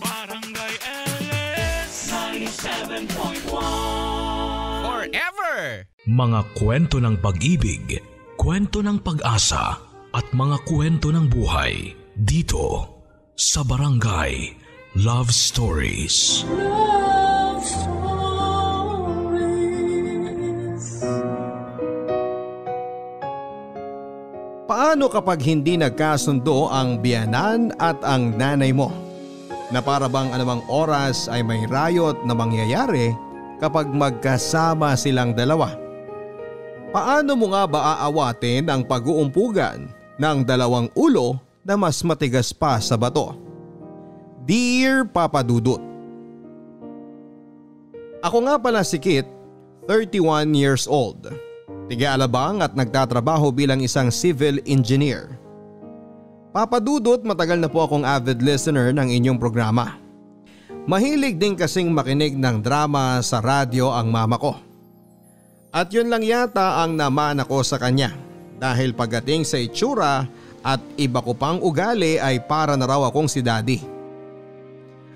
Barangay LS 97.1 Forever! Mga kwento ng pag-ibig, kwento ng pag-asa at mga kwento ng buhay dito sa Barangay Love Stories. Love Stories. Paano kapag hindi nagkasundo ang biyanan at ang nanay mo? Na para bang anumang oras ay may rayot na mangyayari kapag magkasama silang dalawa? Paano mo nga ba aawatin ang pag-uumpugan ng dalawang ulo na mas matigas pa sa bato? Dear Papa Dudut, ako nga pala si Kit, 31 years old. Tiga-Alabang at nagtatrabaho bilang isang civil engineer. Papa Dudut, matagal na po akong avid listener ng inyong programa. Mahilig din kasing makinig ng drama sa radyo ang mama ko. At yun lang yata ang naman ako sa kanya dahil pagdating sa itsura at iba ko pang ugali ay para na raw akong si daddy.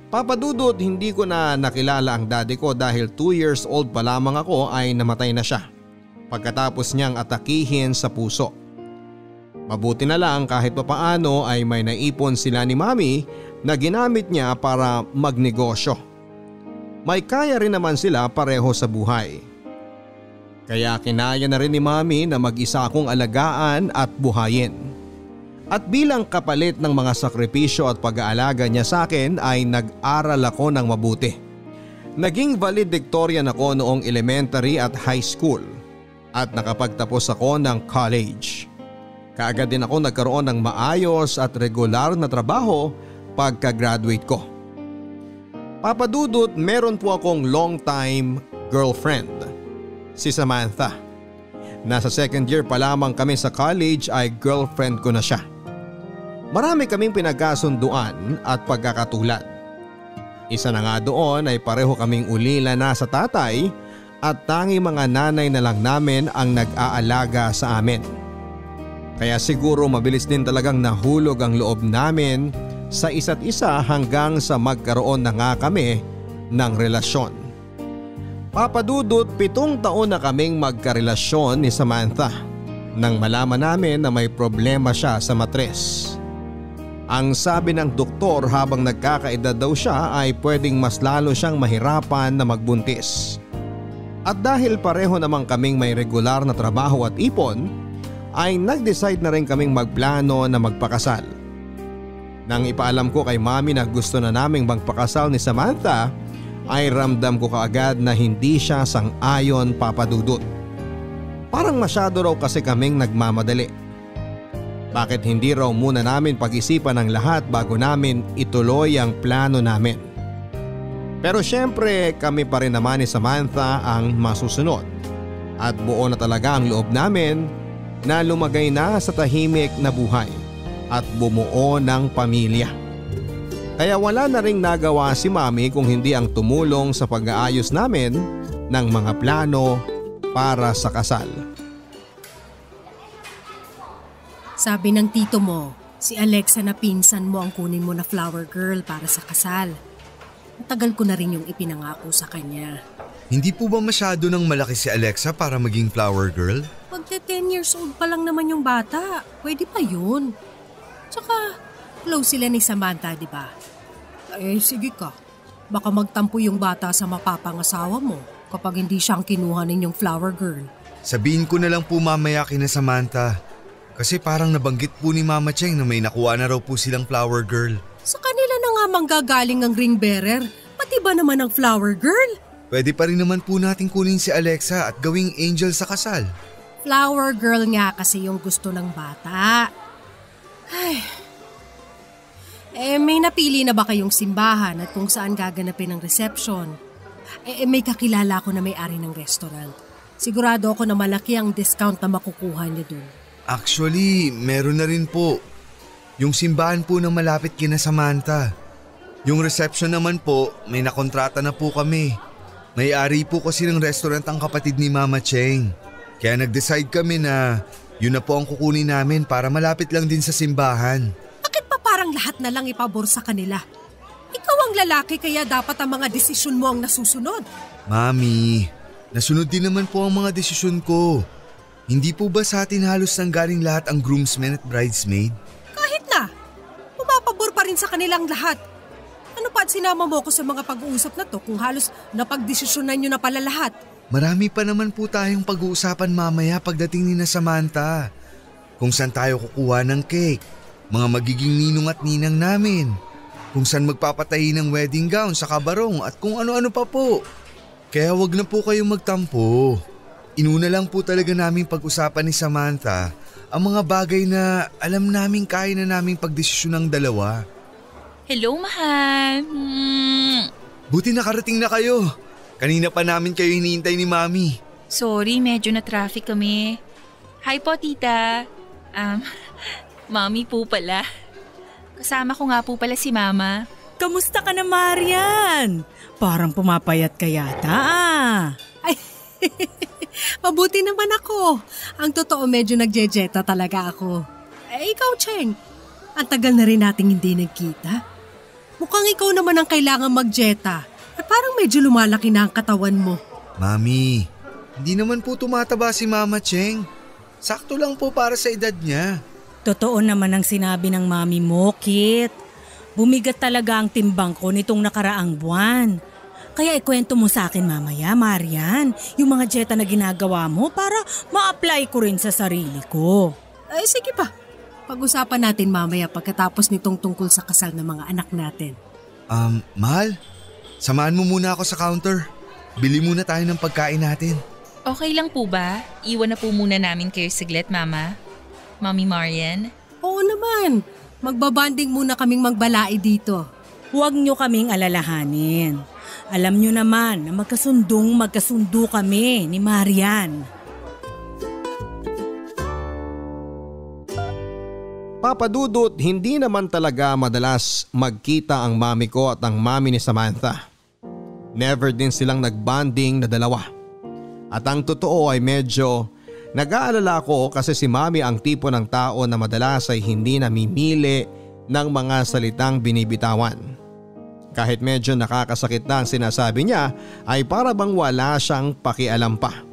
Papa Dudut, hindi ko na nakilala ang daddy ko dahil 2 years old pa lamang ako ay namatay na siya pagkatapos niyang atakihin sa puso. Mabuti na lang kahit papaano ay may naipon sila ni mami na ginamit niya para magnegosyo. May kaya rin naman sila pareho sa buhay. Kaya kinaya na rin ni mami na mag-isa akong alagaan at buhayin. At bilang kapalit ng mga sakripisyo at pag-aalaga niya sa akin ay nag-aral ako ng mabuti. Naging valedictorian ako noong elementary at high school at nakapagtapos ako ng college. Kaagad din ako nagkaroon ng maayos at regular na trabaho pagka-graduate ko. Papa Dudut, meron po akong long time girlfriend, si Samantha. Nasa second year pa lamang kami sa college ay girlfriend ko na siya. Marami kaming pinagkasunduan at pagkakatulad. Isa na nga doon ay pareho kaming ulila na sa tatay at tangi mga nanay na lang namin ang nag-aalaga sa amin. Kaya siguro mabilis din talagang nahulog ang loob namin sa isa't isa hanggang sa magkaroon na nga kami ng relasyon. Papa Dudut, 7 taon na kaming magkarelasyon ni Samantha nang malaman namin na may problema siya sa matres. Ang sabi ng doktor habang nagkakaedad daw siya ay pwedeng mas lalo siyang mahirapan na magbuntis. At dahil pareho namang kaming may regular na trabaho at ipon, ay nag-decide na rin kaming magplano na magpakasal. Nang ipaalam ko kay mami na gusto na naming magpakasal ni Samantha, ay ramdam ko kaagad na hindi siya sang-ayon, Papa Dudut. Parang masyado raw kasi kaming nagmamadali. Bakit hindi raw muna namin pag-isipan ang lahat bago namin ituloy ang plano namin? Pero syempre kami pa rin naman ni Samantha ang masusunod at buo na talaga ang loob namin na lumagay na sa tahimik na buhay at bumuo ng pamilya. Kaya wala na ring nagawa si mami kung hindi ang tumulong sa pag-aayos namin ng mga plano para sa kasal. Sabi ng tito mo, si Alexa na pinsan mo ang kunin mo na flower girl para sa kasal. Tagal ko na rin yung ipinangako sa kanya. Hindi po ba masyado nang malaki si Alexa para maging flower girl? Pagka 10 years old pa lang naman yung bata, pwede pa yun. Tsaka close sila ni Samantha, di ba? Eh sige ka, baka magtampo yung bata sa mapapangasawa mo kapag hindi siyang kinuha ninyong flower girl. Sabihin ko na lang po mamaya kina Samantha. Kasi parang nabanggit po ni Mama Cheng na may nakuha na raw po silang flower girl. Sa kanila na nga manggagaling ang ring bearer, pati ba naman ang flower girl? Pwede pa rin naman po natin kunin si Alexa at gawing angel sa kasal. Flower girl nga kasi yung gusto ng bata. Ay. May napili na ba kayong simbahan at kung saan gaganapin ang reception? May kakilala ko na may-ari ng restaurant. Sigurado ako na malaki ang discount na makukuha niyo dun. Actually, meron na rin po. Yung simbahan po na malapit kina Samantha. Yung reception naman po, may nakontrata na po kami. May-ari po kasi ng restaurant ang kapatid ni Mama Cheng. Kaya nag-decide kami na yun na po ang kukunin namin para malapit lang din sa simbahan. Bakit pa parang lahat na lang ipabor sa kanila? Ikaw bang lalaki kaya dapat ang mga desisyon mo ang nasusunod? Mami, nasunod din naman po ang mga desisyon ko. Hindi po ba sa atin halos nanggaling lahat ang groomsmen at bridesmaid? Kahit na, pumapabor pa rin sa kanilang lahat. Ano pa at sinama mo ko sa mga pag-uusap na to kung halos napagdesisyonan nyo na pala lahat? Marami pa naman po tayong pag-uusapan mamaya pagdating ni na Samantha. Kung saan tayo kukuha ng cake, mga magiging ninong at ninang namin, kung saan magpapatahi ng wedding gown sa kabarong at kung ano-ano pa po. Kaya wag na po kayong magtampo. Inuna lang po talaga namin pag-usapan ni Samantha ang mga bagay na alam namin kaya na naming pagdesisyon ng dalawa. Hello, mahal. Buti nakarating na kayo. Kanina pa namin kayo hinihintay ni Mami. Sorry, medyo na-traffic kami. Hi po, tita. Mami po pala. Kasama ko nga po pala si Mama. Kamusta ka na, Marian? Parang pumapayat ka yata Ay, mabuti naman ako. Ang totoo medyo nagjejeta talaga ako. Ikaw, Cheng. Ang tagal na rin nating hindi nagkita. Mukhang ikaw naman ang kailangan magjeta. At parang medyo lumalaki na ang katawan mo. Mami, hindi naman po tumataba si Mama Cheng. Sakto lang po para sa edad niya. Totoo naman ang sinabi ng mami mo, Kit. Bumigat talaga ang timbang ko nitong nakaraang buwan. Kaya ikwento mo sa akin mamaya, Marian, yung mga dieta na ginagawa mo para ma-apply ko rin sa sarili ko. Ay, sige pa. Pag-usapan natin mamaya pagkatapos nitong tungkol sa kasal ng mga anak natin. Mahal, samahan mo muna ako sa counter. Bili muna tayo ng pagkain natin. Okay lang po ba? Iwan na po muna namin kayo saglit, Mama. Mami Marian? Oo naman. Magbabanding muna kaming magbalai dito. Huwag nyo kaming alalahanin. Alam nyo naman na magkasundo kami ni Marian. Papa Dudut, hindi naman talaga madalas magkita ang mami ko at ang mami ni Samantha. Never din silang nagbanding na dalawa. At ang totoo ay medyo nag-aalala ko kasi si mami ang tipo ng tao na madalas ay hindi namimili ng mga salitang binibitawan. Kahit medyo nakakasakit na ang sinasabi niya ay para bang wala siyang pakialam pa.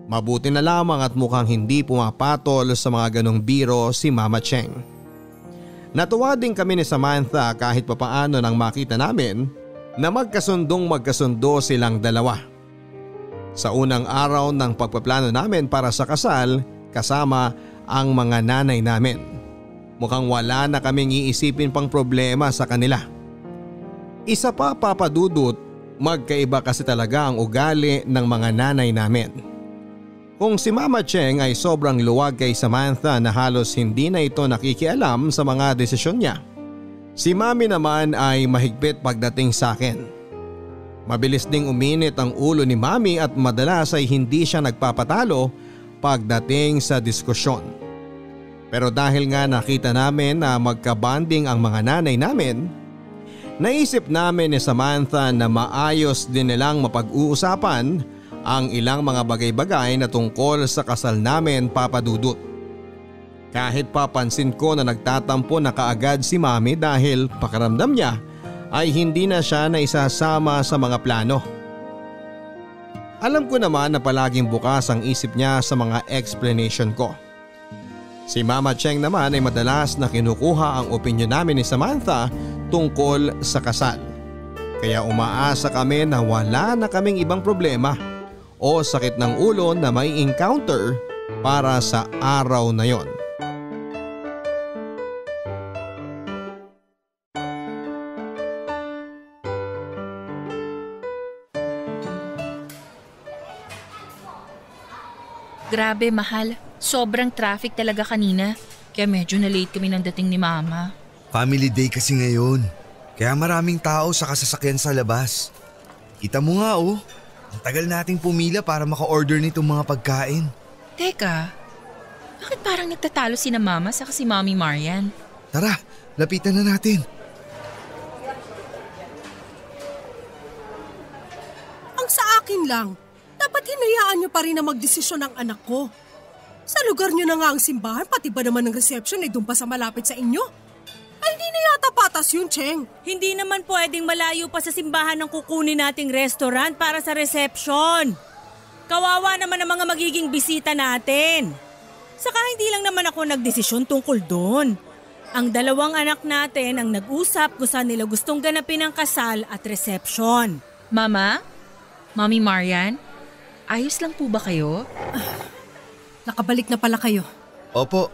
Mabuti na lamang at mukhang hindi pumapatol sa mga ganong biro si Mama Cheng. Natuwa din kami ni Samantha kahit papaano nang makita namin na magkasundo silang dalawa. Sa unang araw ng pagpaplano namin para sa kasal kasama ang mga nanay namin. Mukhang wala na kaming iisipin pang problema sa kanila. Isa pa, Papa Dudut, magkaiba kasi talaga ang ugali ng mga nanay namin. Kung si Mama Cheng ay sobrang luwag kay Samantha na halos hindi na ito nakikialam sa mga desisyon niya, si Mami naman ay mahigpit pagdating sa akin. Mabilis ding uminit ang ulo ni Mami at madalas ay hindi siya nagpapatalo pagdating sa diskusyon. Pero dahil nga nakita namin na magkabanding ang mga nanay namin, naisip namin ni Samantha na maayos din nilang mapag-uusapan ang ilang mga bagay-bagay na tungkol sa kasal namin, Papa Dudut. Kahit papansin ko na nagtatampo na kaagad si Mami dahil pakiramdam niya ay hindi na siya na isasama sa mga plano. Alam ko naman na palaging bukas ang isip niya sa mga explanation ko. Si Mama Cheng naman ay madalas na kinukuha ang opinyon namin ni Samantha tungkol sa kasal. Kaya umaasa kami na wala na kaming ibang problema o sakit ng ulo na may encounter para sa araw na yon. Grabe, mahal. Sobrang traffic talaga kanina. Kaya medyo na-late kami ng dating ni Mama. Family day kasi ngayon. Kaya maraming tao sa kasasakyan sa labas. Kita mo nga oh. Ang tagal nating pumila para maka-order nitong mga pagkain. Teka, bakit parang nagtatalo si na Mama sa si Mami Marian? Tara, lapitan na natin. Ang sa akin lang, dapat hinayaan niyo pa rin na magdesisyon ng anak ko. Sa lugar niyo na nga ang simbahan, pati ba naman ang reception ay doon pa sa malapit sa inyo? Ay hindi na yata patas yun, Cheng. Hindi naman pwedeng malayo pa sa simbahan ng kukunin nating restaurant para sa reception. Kawawa naman ang mga magiging bisita natin. Saka hindi lang naman ako nagdesisyon tungkol doon. Ang dalawang anak natin ang nag-usap kung saan nila gustong ganapin ang kasal at reception. Mama? Mami Marian? Ayos lang po ba kayo? Nakabalik na pala kayo. Opo,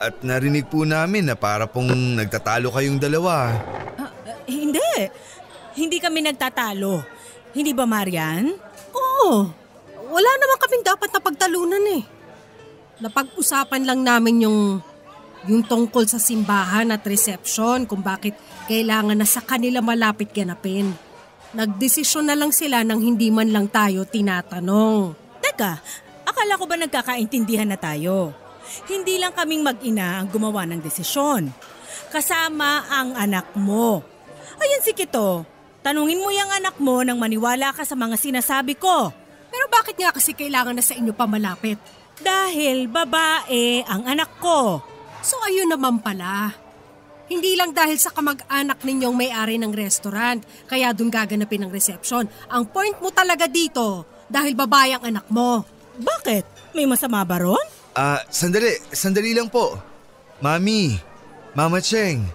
at narinig po namin na para pong nagtatalo kayong dalawa. Hindi. Hindi kami nagtatalo. Hindi ba, Marian? Oo. Wala naman kaming dapat na pagtalunan eh. Napag-usapan lang namin yung tungkol sa simbahan at reception kung bakit kailangan na sa kanila malapit ganapin. Nagdesisyon na lang sila nang hindi man lang tayo tinatanong. Teka, akala ko ba nagkakaintindihan na tayo? Hindi lang kaming mag-ina ang gumawa ng desisyon. Kasama ang anak mo. Ayan si Kito, tanungin mo yung anak mo nang maniwala ka sa mga sinasabi ko. Pero bakit nga kasi kailangan na sa inyo pa malapit? Dahil babae ang anak ko. So ayun naman pala. Hindi lang dahil sa kamag-anak ninyong may-ari ng restaurant, kaya dun gaganapin ang reception. Ang point mo talaga dito, dahil babae ang anak mo. Bakit? May masama ba ron? Sandali lang po. Mami, Mama Cheng,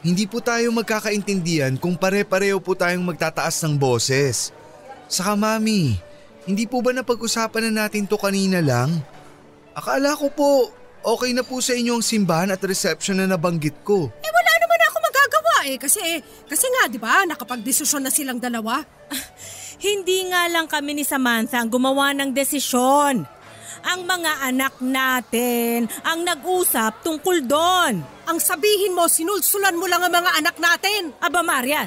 hindi po tayo magkakaintindihan kung pare-pareho po tayong magtataas ng boses. Saka Mami, hindi po ba napag-usapan na natin to kanina lang? Akala ko po, okay na po sa inyo ang simbahan at reception na nabanggit ko. Wala naman ako magagawa kasi nga 'di ba, nakapag-desisyon na silang dalawa. Hindi nga lang kami ni Samantha ang gumawa ng desisyon. Ang mga anak natin ang nag-usap tungkol doon. Ang sabihin mo, sinulsulan mo lang ang mga anak natin. Aba Marian,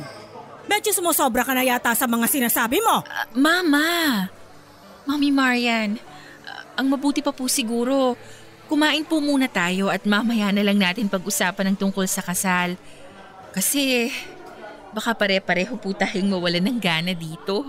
medyo sumusobra ka na yata sa mga sinasabi mo. Mama! Mami Marian, ang mabuti pa po siguro, kumain po muna tayo at mamaya na lang natin pag-usapan ng tungkol sa kasal. Kasi baka pare-pareho po tayong mawalan ng gana dito.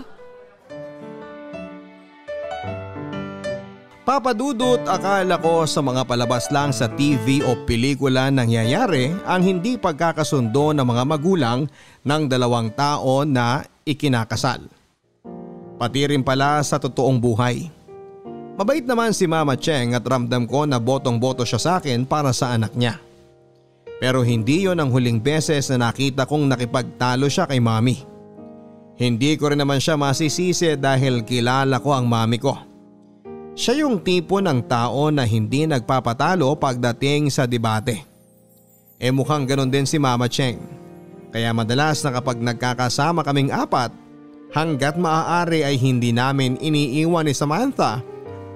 Papadudot, akala ko sa mga palabas lang sa TV o pelikula nangyayari ang hindi pagkakasundo ng mga magulang ng dalawang tao na ikinakasal. Pati rin pala sa totoong buhay. Mabait naman si Mama Cheng at ramdam ko na botong-boto siya sa akin para sa anak niya. Pero hindi yon ang huling beses na nakita kong nakipagtalo siya kay Mami. Hindi ko rin naman siya masisisi dahil kilala ko ang Mami ko. Siya yung tipo ng tao na hindi nagpapatalo pagdating sa debate. Mukhang ganon din si Mama Cheng. Kaya madalas na kapag nagkakasama kaming apat, hanggat maaari ay hindi namin iniiwan ni Samantha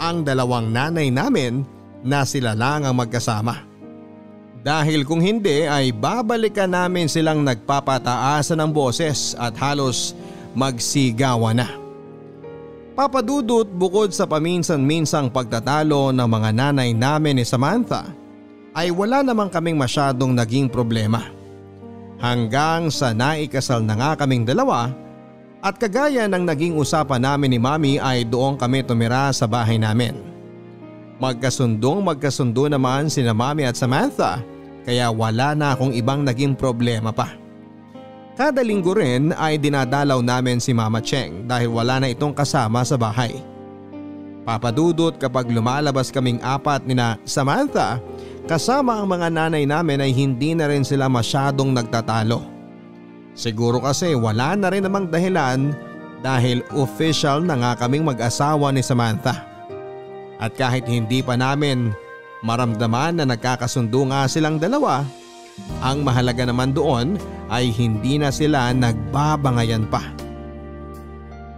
ang dalawang nanay namin na sila lang ang magkasama. Dahil kung hindi ay babalikan namin silang nagpapataasan ng boses at halos magsigawan na. Papadudot, bukod sa paminsan-minsang pagtatalo ng mga nanay namin ni Samantha, ay wala namang kaming masyadong naging problema. Hanggang sa naikasal na nga kaming dalawa at kagaya ng naging usapan namin ni Mami ay doon kami tumira sa bahay namin. Magkasundo naman sina Mami at Samantha kaya wala na akong ibang naging problema pa. Kada linggo rin ay dinadalaw namin si Mama Cheng dahil wala na itong kasama sa bahay. Papadudot, kapag lumalabas kaming apat nina Samantha, kasama ang mga nanay namin ay hindi na rin sila masyadong nagtatalo. Siguro kasi wala na rin namang dahilan dahil official na nga kaming mag-asawa ni Samantha. At kahit hindi pa namin maramdaman na nagkakasundo nga silang dalawa, ang mahalaga naman doon ay hindi na sila nagbabangayan pa.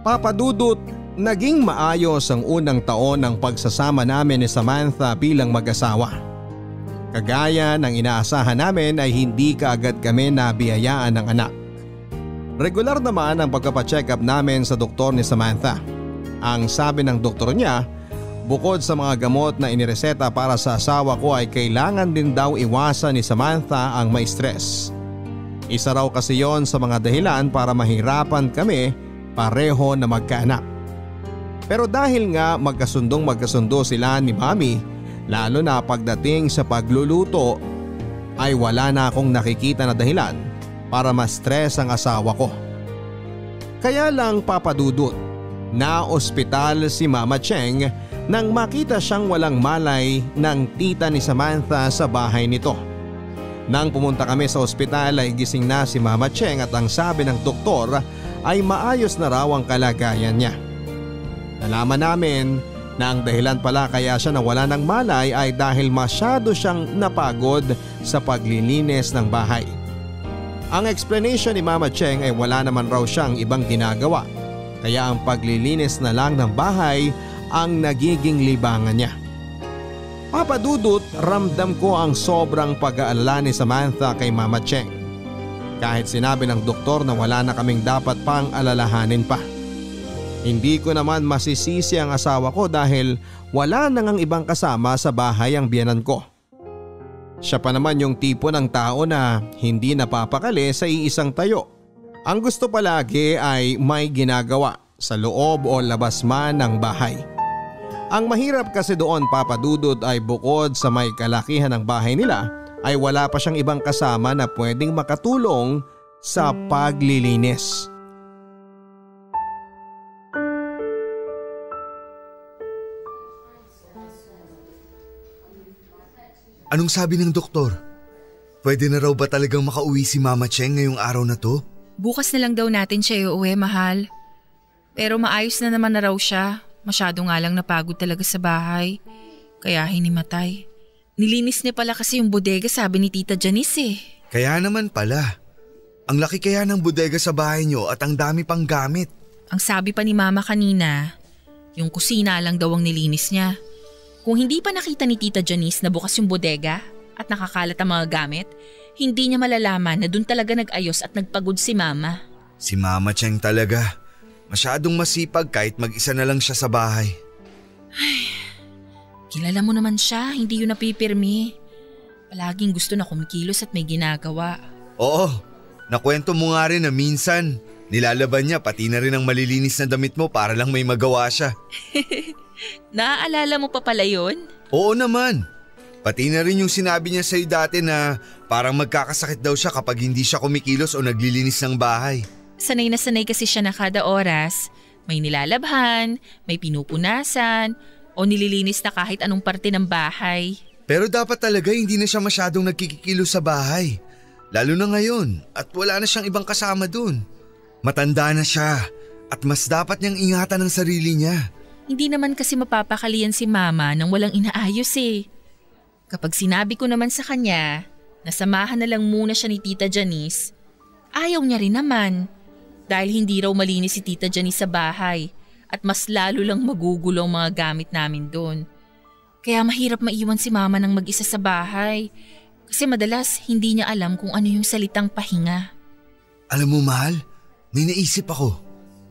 Papadudot, naging maayos ang unang taon ng pagsasama namin ni Samantha bilang mag-asawa. Kagaya ng inaasahan namin ay hindi kaagad kami nabiyayaan ng anak. Regular naman ang pagpapacheck up namin sa doktor ni Samantha. Ang sabi ng doktor niya, bukod sa mga gamot na inireseta para sa asawa ko ay kailangan din daw iwasan ni Samantha ang may stress. Isa raw kasi yon sa mga dahilan para mahirapan kami pareho na magkaanak. Pero dahil nga magkasundo sila ni Mami, lalo na pagdating sa pagluluto, ay wala na akong nakikita na dahilan para ma-stress ang asawa ko. Kaya lang Papa Dudut, na ospital si Mama Cheng nang makita siyang walang malay ng tita ni Samantha sa bahay nito. Nang pumunta kami sa ospital ay gising na si Mama Cheng at ang sabi ng doktor ay maayos na raw ang kalagayan niya. Nalaman namin na ang dahilan pala kaya siya nawala ng malay ay dahil masyado siyang napagod sa paglilinis ng bahay. Ang explanation ni Mama Cheng ay wala naman raw siyang ibang ginagawa, kaya ang paglilinis na lang ng bahay ang nagiging libangan niya. Papa Dudut, ramdam ko ang sobrang pag-aalala ni Samantha kay Mama Cheng. Kahit sinabi ng doktor na wala na kaming dapat pang alalahanin pa. Hindi ko naman masisisi ang asawa ko dahil wala nang ang ibang kasama sa bahay ang biyenan ko. Siya pa naman yung tipo ng tao na hindi napapakali sa iisang tayo. Ang gusto palagi ay may ginagawa sa loob o labas man ng bahay. Ang mahirap kasi doon Papa Dudut ay bukod sa may kalakihan ng bahay nila ay wala pa siyang ibang kasama na pwedeng makatulong sa paglilinis. Anong sabi ng doktor? Pwede na raw ba talagang makauwi si Mama Cheng ngayong araw na to? Bukas na lang daw natin siya iuwi, mahal. Pero maayos na naman na raw siya. Masyado nga lang napagod talaga sa bahay. Kaya hinimatay. Nilinis niya pala kasi yung bodega, sabi ni Tita Janice eh. Kaya naman pala. Ang laki kaya ng bodega sa bahay niyo at ang dami pang gamit. Ang sabi pa ni Mama kanina, yung kusina lang daw ang nilinis niya. Kung hindi pa nakita ni Tita Janice na bukas yung bodega at nakakalat ang mga gamit, hindi niya malalaman na dun talaga nag-ayos at nagpagod si Mama. Si Mama Cheng talaga. Masyadong masipag kahit mag-isa na lang siya sa bahay. Ay, kilala mo naman siya, hindi yun napipirmi. Palaging gusto na kumikilos at may ginagawa. Oo, nakwento mo nga rin na minsan nilalaban niya pati na rin ang malilinis na damit mo para lang may magawa siya. Naaalala mo pa pala yun? Oo naman. Pati na rin yung sinabi niya sa'yo dati na parang magkakasakit daw siya kapag hindi siya kumikilos o naglilinis ng bahay. Sanay na sanay kasi siya na kada oras. May nilalabhan, may pinupunasan, o nililinis na kahit anong parte ng bahay. Pero dapat talaga hindi na siya masyadong nagkikikilos sa bahay. Lalo na ngayon at wala na siyang ibang kasama dun. Matanda na siya at mas dapat niyang ingatan ang sarili niya. Hindi naman kasi mapapakalian si Mama nang walang inaayos eh. Kapag sinabi ko naman sa kanya na samahan na lang muna siya ni Tita Janice, ayaw niya rin naman. Dahil hindi raw malinis si Tita Janice sa bahay at mas lalo lang magugulo ang mga gamit namin doon. Kaya mahirap maiwan si Mama nang mag-isa sa bahay kasi madalas hindi niya alam kung ano yung salitang pahinga. Alam mo mahal, may naisip ako.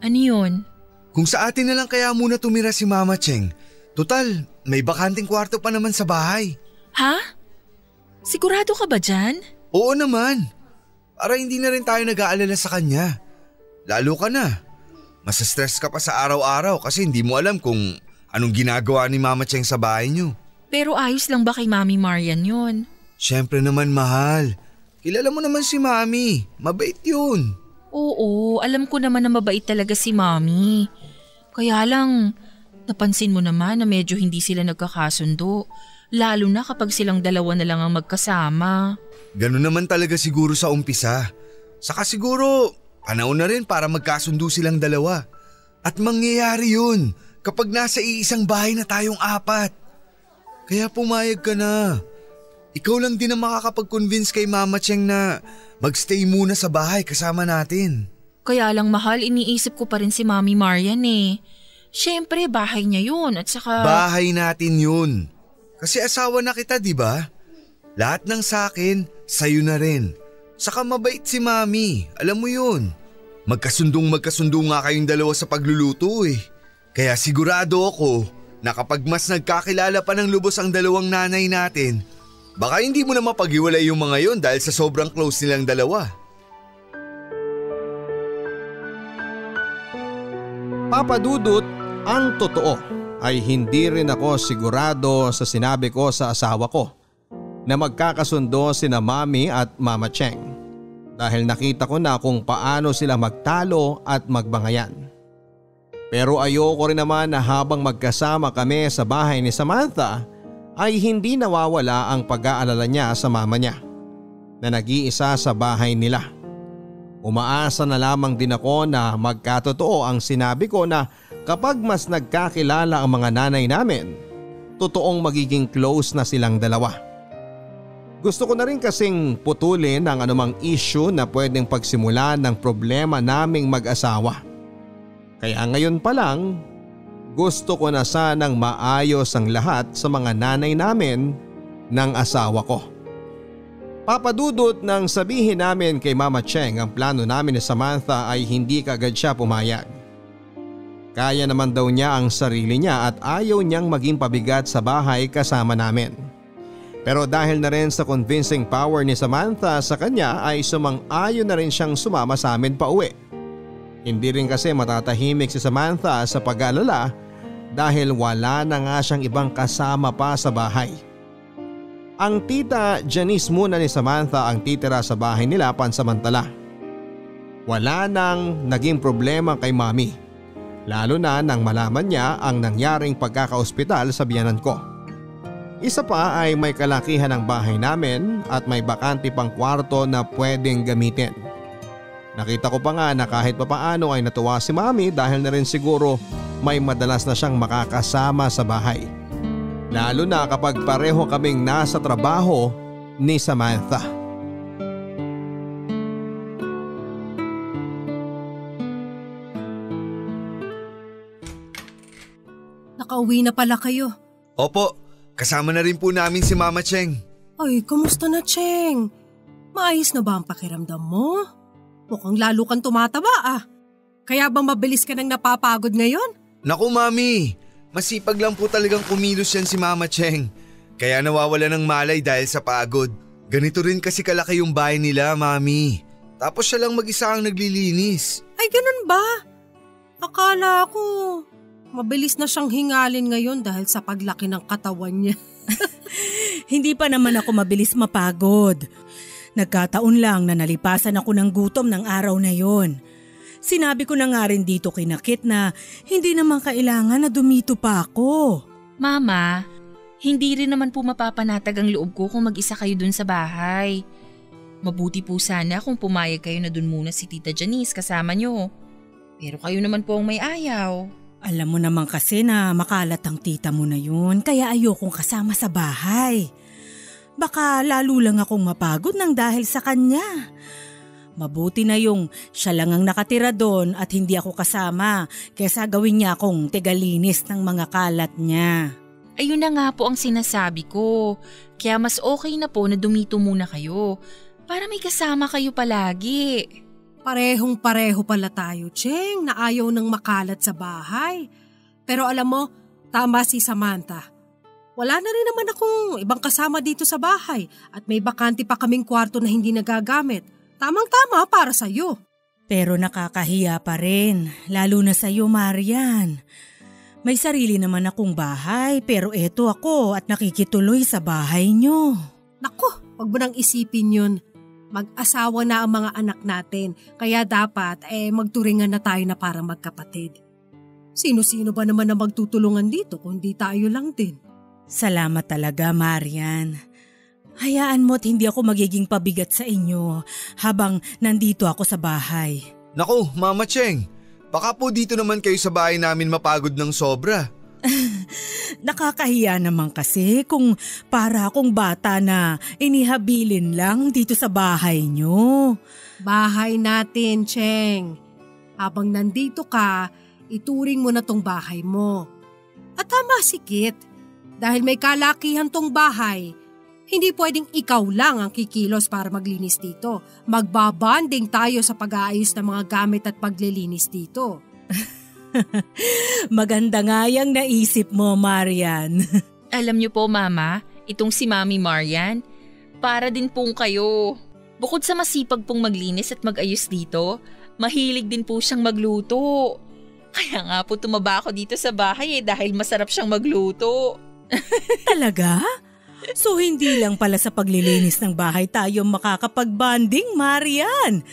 Ano yun? Kung sa atin na lang kaya muna tumira si Mama Cheng. Total, may bakanting kwarto pa naman sa bahay. Ha? Sigurado ka ba dyan? Oo naman. Para hindi na rin tayo nag-aalala sa kanya. Lalo ka na. Masa-stress ka pa sa araw-araw kasi hindi mo alam kung anong ginagawa ni Mama Cheng sa bahay niyo. Pero ayos lang ba kay Mami Marian yun? Siyempre naman mahal. Kilala mo naman si Mami. Mabait yun. Oo, alam ko naman na mabait talaga si Mami. Kaya lang, napansin mo naman na medyo hindi sila nagkakasundo. Lalo na kapag silang dalawa na lang ang magkasama. Ganun naman talaga siguro sa umpisa. Saka siguro panahon na rin para magkasundo silang dalawa. At mangyayari yun kapag nasa iisang bahay na tayong apat. Kaya pumayag ka na. Ikaw lang din ang makakapag-convince kay Mama Cheng na magstay muna sa bahay kasama natin. Kaya lang mahal, iniisip ko pa rin si Mami Marian eh. Siyempre, bahay niya yun at saka… Bahay natin yun. Kasi asawa na kita, di ba? Lahat ng sakin, sayo na rin. Saka mabait si Mami, alam mo yun. Magkasundo nga kayong dalawa sa pagluluto eh. Kaya sigurado ako na kapag mas nagkakilala pa ng lubos ang dalawang nanay natin, baka hindi mo na mapag-iwalay yung mga yon dahil sa sobrang close nilang dalawa. Papa Dudut, ang totoo ay hindi rin ako sigurado sa sinabi ko sa asawa ko na magkakasundo sina Mami at Mama Cheng dahil nakita ko na kung paano sila magtalo at magbangayan. Pero ayoko rin naman na habang magkasama kami sa bahay ni Samantha ay hindi nawawala ang pag-aalala niya sa mama niya na nag-iisa sa bahay nila. Umaasa na lamang din ako na magkatotoo ang sinabi ko na kapag mas nagkakilala ang mga nanay namin, totoong magiging close na silang dalawa. Gusto ko na rin kasing putulin ang anumang issue na pwedeng pagsimulan ng problema naming mag-asawa. Kaya ngayon pa lang, gusto ko na sanang maayos ang lahat sa mga nanay namin ng asawa ko. Papadudot nang sabihin namin kay Mama Cheng ang plano namin ni Samantha ay hindi kaagad siya pumayag. Kaya naman daw niya ang sarili niya at ayaw niyang maging pabigat sa bahay kasama namin. Pero dahil na rin sa convincing power ni Samantha sa kanya ay sumang-ayon na rin siyang sumama sa amin pa uwi. Hindi rin kasi matatahimik si Samantha sa pag-aalala dahil wala na nga siyang ibang kasama pa sa bahay. Ang tita Janice muna ni Samantha ang titira sa bahay nila pansamantala. Wala nang naging problema kay Mami, lalo na nang malaman niya ang nangyaring pagkakaospital sa biyanan ko. Isa pa ay may kalakihan ang bahay namin at may bakante pang kwarto na pwedeng gamitin. Nakita ko pa nga na kahit papaano ay natuwa si Mami dahil na rin siguro may madalas na siyang makakasama sa bahay. Lalo na kapag pareho kaming nasa trabaho ni Samantha. Nakauwi na pala kayo. Opo, kasama na rin po namin si Mama Cheng. Ay, kamusta na, Cheng? Maayos na ba ang pakiramdam mo? Mukhang lalo kang tumataba ah. Kaya bang mabilis ka nang napapagod ngayon? Naku Mami, masipag lang po talagang kumilos yan si Mama Cheng. Kaya nawawala ng malay dahil sa pagod. Ganito rin kasi kalaki yung bahay nila, Mami. Tapos siya lang mag-isa ang naglilinis. Ay, ganun ba? Akala ko mabilis na siyang hingalin ngayon dahil sa paglaki ng katawan niya. Hindi pa naman ako mabilis mapagod. Nagkataon lang na nalipasan ako ng gutom ng araw na yon. Sinabi ko na nga rin dito kay Nakit na hindi naman kailangan na dumito pa ako. Mama, hindi rin naman po mapapanatag ang loob ko kung mag-isa kayo dun sa bahay. Mabuti po sana kung pumayag kayo na dun muna si Tita Janice kasama nyo. Pero kayo naman po ang may ayaw. Alam mo naman kasi na makalat ang tita mo na yun, kaya ayokong kasama sa bahay. Baka lalo lang akong mapagod nang dahil sa kanya. Mabuti na yung siya lang ang nakatira doon at hindi ako kasama kaysa gawin niya akong tegalinis ng mga kalat niya. Ayun na nga po ang sinasabi ko. Kaya mas okay na po na dumito muna kayo para may kasama kayo palagi. Parehong-pareho pala tayo, Cheng, na ayaw nang makalat sa bahay. Pero alam mo, tama si Samantha. Wala na rin naman akong ibang kasama dito sa bahay at may bakante pa kaming kwarto na hindi nagagamit. Tamang-tama para sa'yo. Pero nakakahiya pa rin, lalo na sa'yo, Marian. May sarili naman akong bahay pero eto ako at nakikituloy sa bahay nyo. Naku, wag mo nang isipin yun. Mag-asawa na ang mga anak natin kaya dapat magturingan na tayo na parang magkapatid. Sino-sino ba naman na magtutulungan dito kundi tayo lang din? Salamat talaga, Marian. Hayaan mo't hindi ako magiging pabigat sa inyo habang nandito ako sa bahay. Naku, Mama Cheng, baka po dito naman kayo sa bahay namin mapagod ng sobra. Nakakahiya naman kasi kung para akong bata na inihabilin lang dito sa bahay nyo. Bahay natin, Cheng. Habang nandito ka, ituring mo na tong bahay mo. At tama si Kit, dahil may kalakihan tong bahay, hindi pwedeng ikaw lang ang kikilos para maglinis dito. Magbabanding tayo sa pag-aayos ng mga gamit at paglilinis dito. Maganda nga yung naisip mo, Marian. Alam niyo po, Mama, itong si Mami Marian, para din pong kayo. Bukod sa masipag pong maglinis at mag-ayos dito, mahilig din po siyang magluto. Kaya nga po tumaba ako dito sa bahay dahil masarap siyang magluto. Talaga? So hindi lang pala sa paglilinis ng bahay tayo makakapag-bonding, Marian.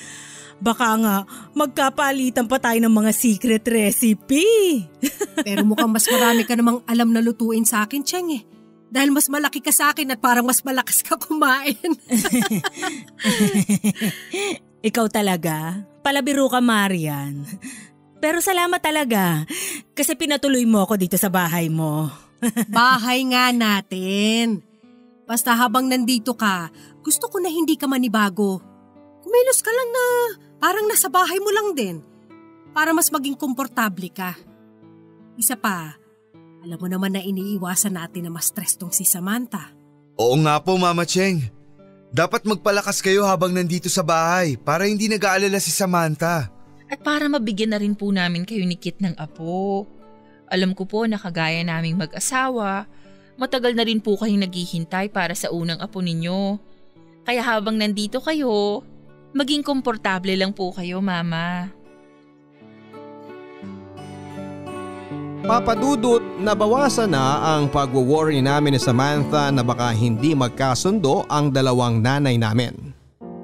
Baka nga magkapalitan pa tayo ng mga secret recipe. Pero mukhang mas marami ka namang alam na lutuin sa akin, Cheng eh. Dahil mas malaki ka sa akin at parang mas malakas ka kumain. Ikaw talaga? Palabiro ka, Marian. Pero salamat talaga kasi pinatuloy mo ako dito sa bahay mo. Bahay nga natin. Basta habang nandito ka, gusto ko na hindi ka manibago. Kumilos ka lang na parang nasa bahay mo lang din. Para mas maging komportable ka. Isa pa, alam mo naman na iniiwasan natin na ma-stress tong si Samantha. Oo nga po, Mama Cheng. Dapat magpalakas kayo habang nandito sa bahay para hindi nag-aalala si Samantha. At para mabigyan na rin po namin kayo ni Kit ng apo. Alam ko po na kagaya naming mag-asawa, matagal na rin po kayong naghihintay para sa unang apo ninyo. Kaya habang nandito kayo, maging komportable lang po kayo, Mama. Papadudot, nabawasan na ang pag-worry namin ni Samantha na baka hindi magkasundo ang dalawang nanay namin.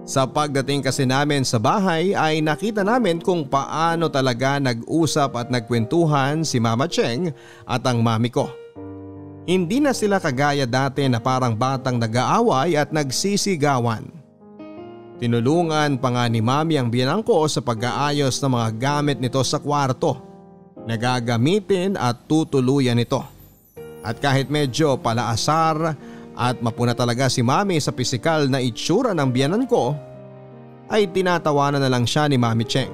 Sa pagdating kasi namin sa bahay ay nakita namin kung paano talaga nag-usap at nagkwentuhan si Mama Cheng at ang mami ko. Hindi na sila kagaya dati na parang batang nag-aaway at nagsisigawan. Tinulungan pa nga ni Mami ang biyanang ko sa pag-aayos ng mga gamit nito sa kwarto. Nagagamitin at tutuluyan ito. At kahit medyo palaasar at mapuna talaga si Mami sa pisikal na itsura ng biyanan ko, ay tinatawanan na lang siya ni Mami Cheng.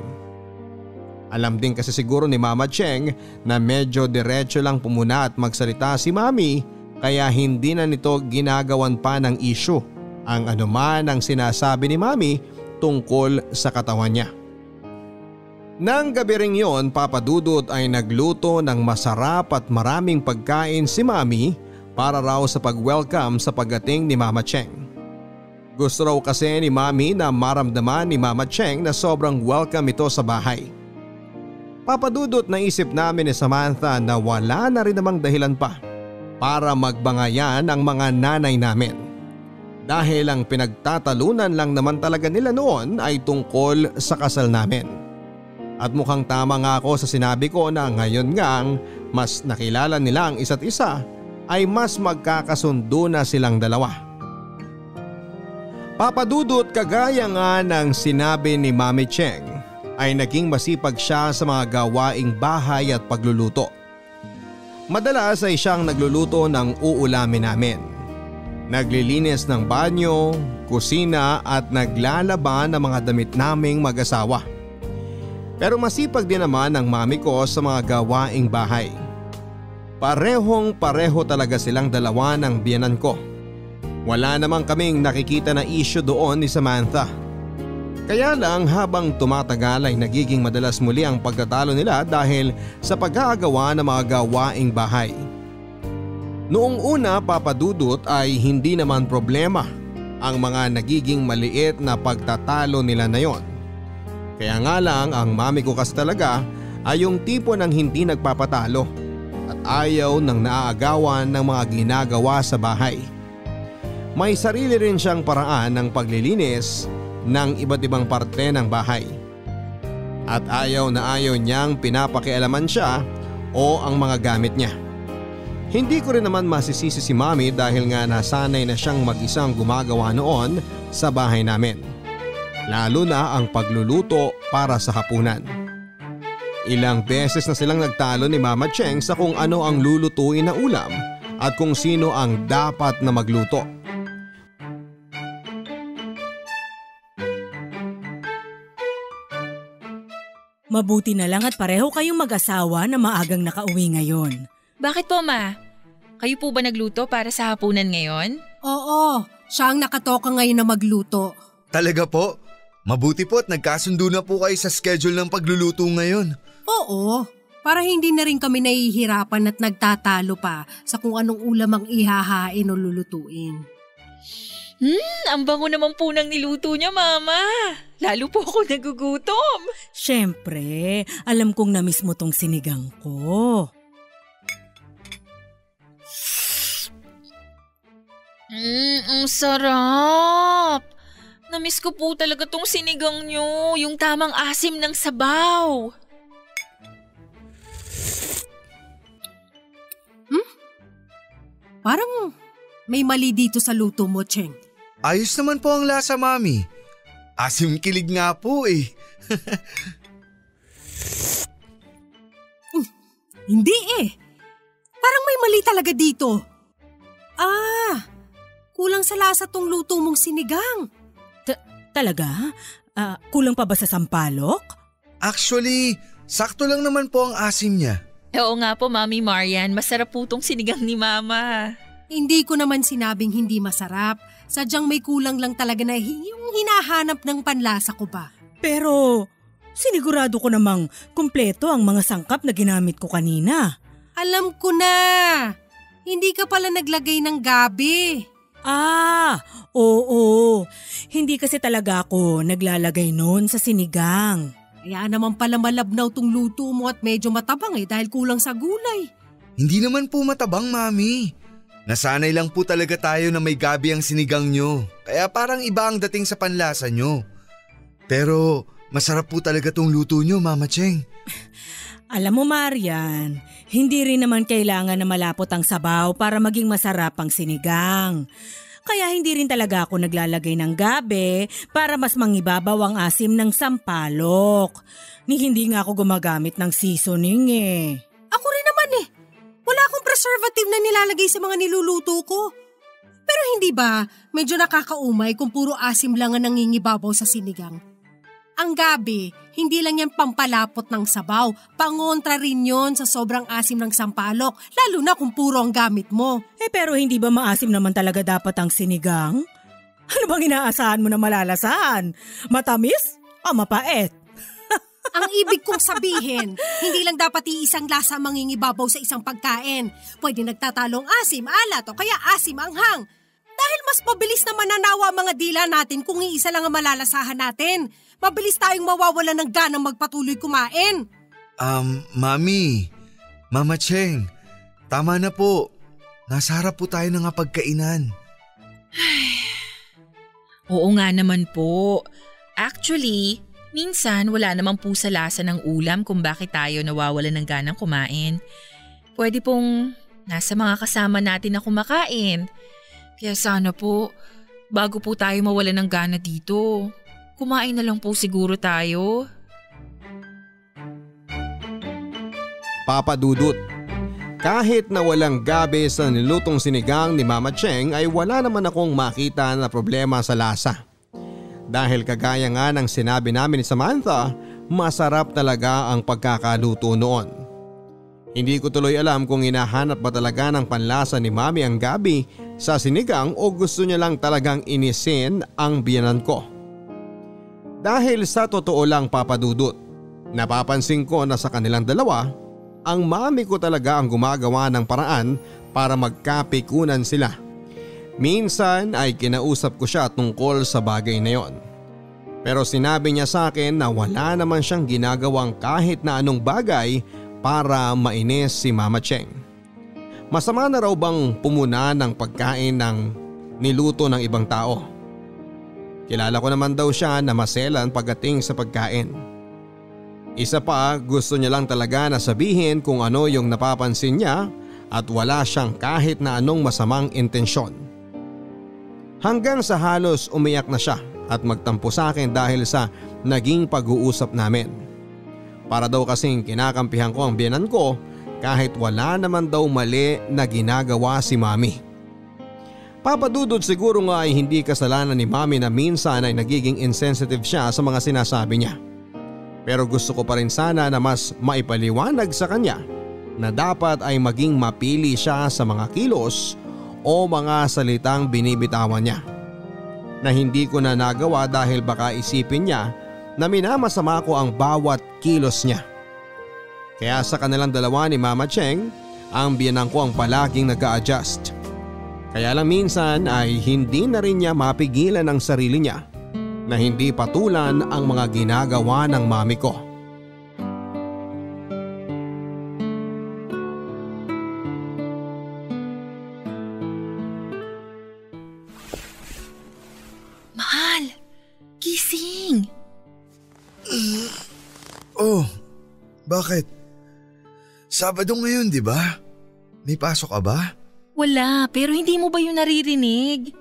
Alam din kasi siguro ni Mama Cheng na medyo diretso lang pumuna at magsalita si Mami kaya hindi na nito ginagawan pa ng issue ang anuman ang sinasabi ni Mami tungkol sa katawan niya. Nang gabi ring yon, Papadudot ay nagluto ng masarap at maraming pagkain si Mami para raw sa pag-welcome sa pagdating ni Mama Cheng. Gusto raw kasi ni Mami na maramdaman ni Mama Cheng na sobrang welcome ito sa bahay. Papadudot, naisip namin ni Samantha na wala na rin namang dahilan pa para magbangayan ang mga nanay namin. Dahil ang pinagtatalunan lang naman talaga nila noon ay tungkol sa kasal namin. At mukhang tama nga ako sa sinabi ko na ngayon ngang mas nakilala nila ang isa't isa ay mas magkakasundo na silang dalawa. Papadudot, kagaya nga ng sinabi ni Mami Cheng ay naging masipag siya sa mga gawaing bahay at pagluluto. Madalas ay siyang nagluluto ng uulamin namin. Naglilinis ng banyo, kusina at naglalaba ng mga damit naming mag-asawa. Pero masipag din naman ang mami ko sa mga gawaing bahay. Parehong-pareho talaga silang dalawa ng biyenan ko. Wala namang kaming nakikita na issue doon ni Samantha. Kaya lang habang tumatagal ay nagiging madalas muli ang pagtatalo nila dahil sa pag-aagawa ng mga gawaing bahay. Noong una, Papadudot, ay hindi naman problema ang mga nagiging maliit na pagtatalo nila na yon. Kaya nga lang ang mami ko kasi talaga ay yung tipo ng hindi nagpapatalo at ayaw ng naaagawan ng mga ginagawa sa bahay. May sarili rin siyang paraan ng paglilinis ng iba't ibang parte ng bahay. At ayaw na ayaw niyang pinapakialaman siya o ang mga gamit niya. Hindi ko rin naman masisisi si mami dahil nga nasanay na siyang mag-isang gumagawa noon sa bahay namin. Lalo na ang pagluluto para sa hapunan. Ilang beses na silang nagtalo ni Mama Cheng sa kung ano ang lulutuin na ulam at kung sino ang dapat na magluto. Mabuti na lang at pareho kayong mag-asawa na maagang nakauwi ngayon. Bakit po, Ma? Kayo po ba nagluto para sa hapunan ngayon? Oo, siya ang nakatoka ngayon na magluto. Talaga po? Mabuti po at nagkasundo na po kayo sa schedule ng pagluluto ngayon. Oo, para hindi na rin kami nahihirapan at nagtatalo pa sa kung anong ulam ang ihahain o lulutuin. Ang bango naman po ng niluto niya, Mama. Lalo po ako nagugutom. Siyempre, alam kong namiss mo tong sinigang ko. Ang sarap! Namiss ko po talaga tong sinigang nyo, yung tamang asim ng sabaw. Parang may mali dito sa luto mo, Cheng. Ayos naman po ang lasa, Mami. Asim kilig nga po eh. Hindi eh. Parang may mali talaga dito. Kulang sa lasa tong luto mong sinigang. Talaga? Kulang pa ba sa sampalok? Actually, sakto lang naman po ang asim niya. Oo nga po, Mami Marian, masarap po tong sinigang ni Mama. Hindi ko naman sinabing hindi masarap. Sadyang may kulang lang talaga na yung hinahanap ng panlasa ko ba. Pero sinigurado ko namang kumpleto ang mga sangkap na ginamit ko kanina. Alam ko na. Hindi ka pala naglagay ng gabi. Oo. Hindi kasi talaga ako naglalagay noon sa sinigang. Kaya naman pala malabnaw tong luto mo at medyo matabang dahil kulang sa gulay. Hindi naman po matabang, Mami. Nasanay lang po talaga tayo na may gabi ang sinigang nyo. Kaya parang iba ang dating sa panlasa nyo. Pero masarap po talaga tong luto nyo, Mama Cheng. Alam mo, Marian, hindi rin naman kailangan na malapot ang sabaw para maging masarap ang sinigang. Kaya hindi rin talaga ako naglalagay ng gabi para mas mangibabaw ang asim ng sampalok. Hindi nga ako gumagamit ng seasoning eh. Ako rin naman eh. Wala akong preservative na nilalagay sa mga niluluto ko. Pero hindi ba medyo nakakaumay kung puro asim lang ang nangingibabaw sa sinigang? Ang gabi, hindi lang yan pampalapot ng sabaw. Pangontra rin yon sa sobrang asim ng sampalok, lalo na kung puro ang gamit mo. Pero hindi ba maasim naman talaga dapat ang sinigang? Ano bang inaasahan mo na malalasahan? Matamis o mapait? Ang ibig kong sabihin, hindi lang dapat iisang lasa mangingibabaw sa isang pagkain. Pwede nagtatalong asim, alat o kaya asim anghang. Dahil mas mabilis na mananawa mga dila natin kung iisa lang ang malalasahan natin. Mabilis tayong mawawala ng ganang magpatuloy kumain. Mami, Mama Cheng, tama na po. Nasa harap po tayo ng pagkainan. Oo nga naman po. Actually, minsan wala naman po sa lasa ng ulam kung bakit tayo nawawala ng ganang kumain. Pwede pong nasa mga kasama natin na kumakain. Kaya sana po, bago po tayo mawala ng gana dito, kumain na lang po siguro tayo. Papa Dudut, kahit na walang gabi sa nilutong sinigang ni Mama Cheng ay wala naman akong makita na problema sa lasa. Dahil kagaya nga ng sinabi namin ni Samantha, masarap talaga ang pagkakaluto noon. Hindi ko tuloy alam kung hinahanap ba talaga ng panlasa ni Mami ang gabi sa sinigang o gusto niya lang talagang inisin ang biyanan ko. Dahil sa totoo lang, Papa Dudut, napapansin ko na sa kanilang dalawa, ang mami ko talaga ang gumagawa ng paraan para magkapikunan sila. Minsan ay kinausap ko siya tungkol sa bagay na yon. Pero sinabi niya sa akin na wala naman siyang ginagawang kahit na anong bagay para mainis si Mama Cheng. Masama na raw bang pumuna ng pagkain ng niluto ng ibang tao? Kilala ko naman daw siya na maselan pagdating sa pagkain. Isa pa, gusto niya lang talaga na sabihin kung ano yung napapansin niya at wala siyang kahit na anong masamang intensyon. Hanggang sa halos umiyak na siya at magtampo sa akin dahil sa naging pag-uusap namin. Para daw kasing kinakampihan ko ang biyenan ko kahit wala naman daw mali na ginagawa si Mami. Papa Dudut, siguro nga ay hindi kasalanan ni Mami na minsan ay nagiging insensitive siya sa mga sinasabi niya. Pero gusto ko pa rin sana na mas maipaliwanag sa kanya na dapat ay maging mapili siya sa mga kilos o mga salitang binibitawan niya. Na hindi ko na nagawa dahil baka isipin niya na minamasama ko ang bawat kilos niya. Kaya sa kanilang dalawa ni Mama Cheng, ang biyenan ko ang palaging nag-a-adjust. Kaya lang minsan ay hindi na rin niya mapigilan ang sarili niya na hindi patulan ang mga ginagawa ng mami ko. Bakit? Sabado ngayon, di ba? May pasok ka ba? Wala, pero hindi mo ba yun naririnig?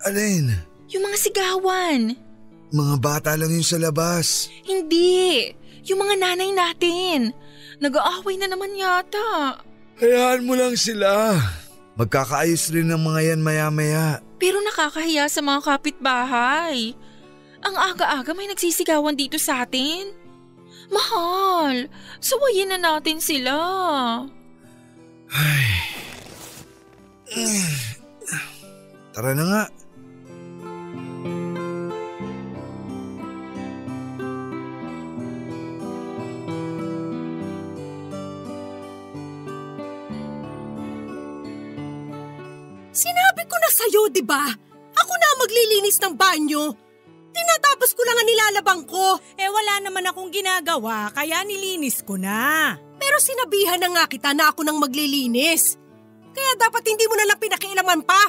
Alin? Yung mga sigawan. Mga bata lang yun sa labas. Hindi, yung mga nanay natin. Nag-aaway na naman yata. Hayaan mo lang sila. Magkakaayos rin ng mga yan maya-maya. Pero nakakahiya sa mga kapitbahay. Ang aga-aga may nagsisigawan dito sa atin. Mahal, sawayin na natin sila. Ay. Tara na nga. Sinabi ko na sa'yo, di ba? Ako na maglilinis ng banyo. Tinatapos ko lang ang nilalabang ko. Wala naman akong ginagawa, kaya nilinis ko na. Pero sinabihan na nga kita na ako nang maglilinis. Kaya dapat hindi mo na lang pinakialaman pa.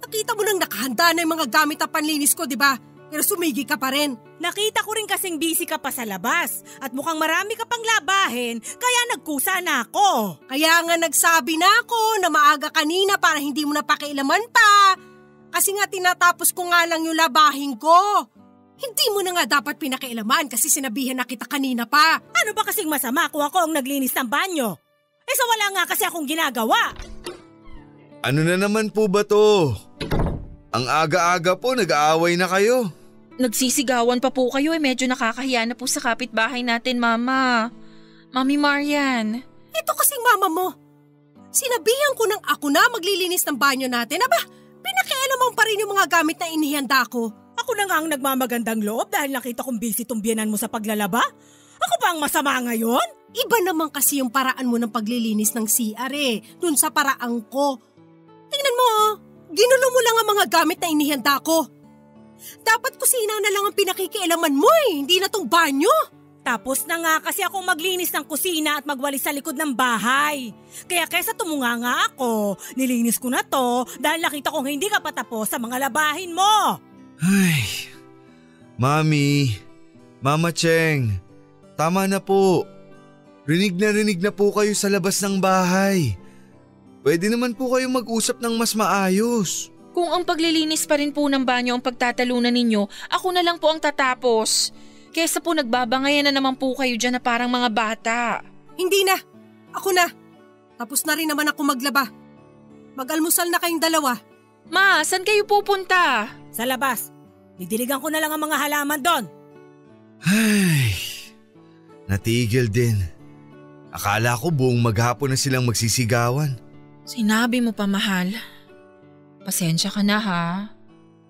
Nakita mo nang nakahanda na yung mga gamit at panlinis ko, di ba? Pero sumigi ka pa rin. Nakita ko rin kasing busy ka pa sa labas at mukhang marami ka pang labahin, kaya nagkusa na ako. Kaya nga nagsabi na ako na maaga kanina para hindi mo na pakialaman pa. Kasi nga tinatapos ko nga lang yung labahin ko. Hindi mo na nga dapat pinakialaman kasi sinabihan na kita kanina pa. Ano ba kasing masama kung ako ang naglinis ng banyo? So wala nga kasi akong ginagawa. Ano na naman po ba to? Ang aga-aga po nag-aaway na kayo. Nagsisigawan pa po kayo medyo nakakahiya na po sa kapitbahay natin, Mama. Mami Marian. Ito kasing mama mo. Sinabihan ko nang ako na maglilinis ng banyo natin. Aba, pinakialaman pa rin yung mga gamit na inihanda ko. Ako na nga ang nagmamagandang loob dahil nakita kong busy tong biyenan mo sa paglalaba. Ako ba ang masama ngayon? Iba naman kasi yung paraan mo ng paglilinis ng CR dun sa paraan ko. Tingnan mo ginulo mo lang ang mga gamit na inihanda ko. Dapat kusina na lang ang pinakikialaman mo hindi na tong banyo. Tapos na nga kasi akong maglinis ng kusina at magwalis sa likod ng bahay. Kaya kesa tumunganga ako, nilinis ko na to dahil nakita kong hindi ka patapos sa mga labahin mo. Ay, Mami, Mama Cheng, tama na po. Rinig na po kayo sa labas ng bahay. Pwede naman po kayo mag-usap ng mas maayos. Kung ang paglilinis pa rin po ng banyo ang pagtatalunan ninyo, ako na lang po ang tatapos. Kesa po nagbabangayan na naman po kayo dyan na parang mga bata. Hindi na. Ako na. Tapos na rin naman ako maglaba. Mag-almusal na kayong dalawa. Ma, saan kayo pupunta? Sa labas. Didiligan ko na lang ang mga halaman doon. Ay, natigil din. Akala ko buong maghapon na silang magsisigawan. Sinabi mo pa, mahal. Pasensya ka na ha.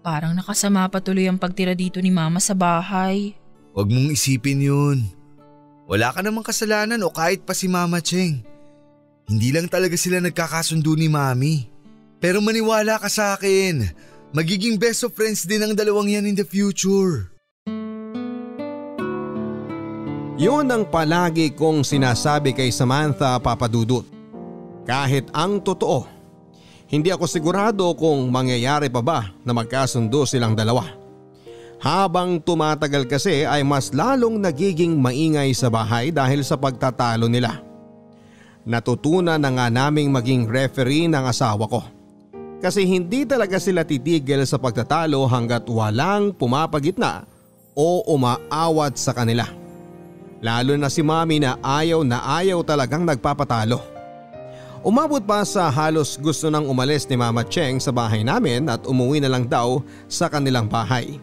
Parang nakasama pa tuloy ang pagtira dito ni Mama sa bahay. Huwag mong isipin yun. Wala ka namang kasalanan o kahit pa si Mama Cheng. Hindi lang talaga sila nagkakasundo ni Mami. Pero maniwala ka sa akin, magiging best of friends din ang dalawang yan in the future. Yun ang palagi kong sinasabi kay Samantha, Papa Dudut. Kahit ang totoo, hindi ako sigurado kung mangyayari pa ba na magkasundo silang dalawa. Habang tumatagal kasi ay mas lalong nagiging maingay sa bahay dahil sa pagtatalo nila. Natutunan na nga naming maging referee ng asawa ko. Kasi hindi talaga sila titigil sa pagtatalo hanggat walang pumapagitna o umaawat sa kanila. Lalo na si Mami na ayaw talagang nagpapatalo. Umabot pa sa halos gusto nang umalis ni Mama Cheng sa bahay namin at umuwi na lang daw sa kanilang bahay.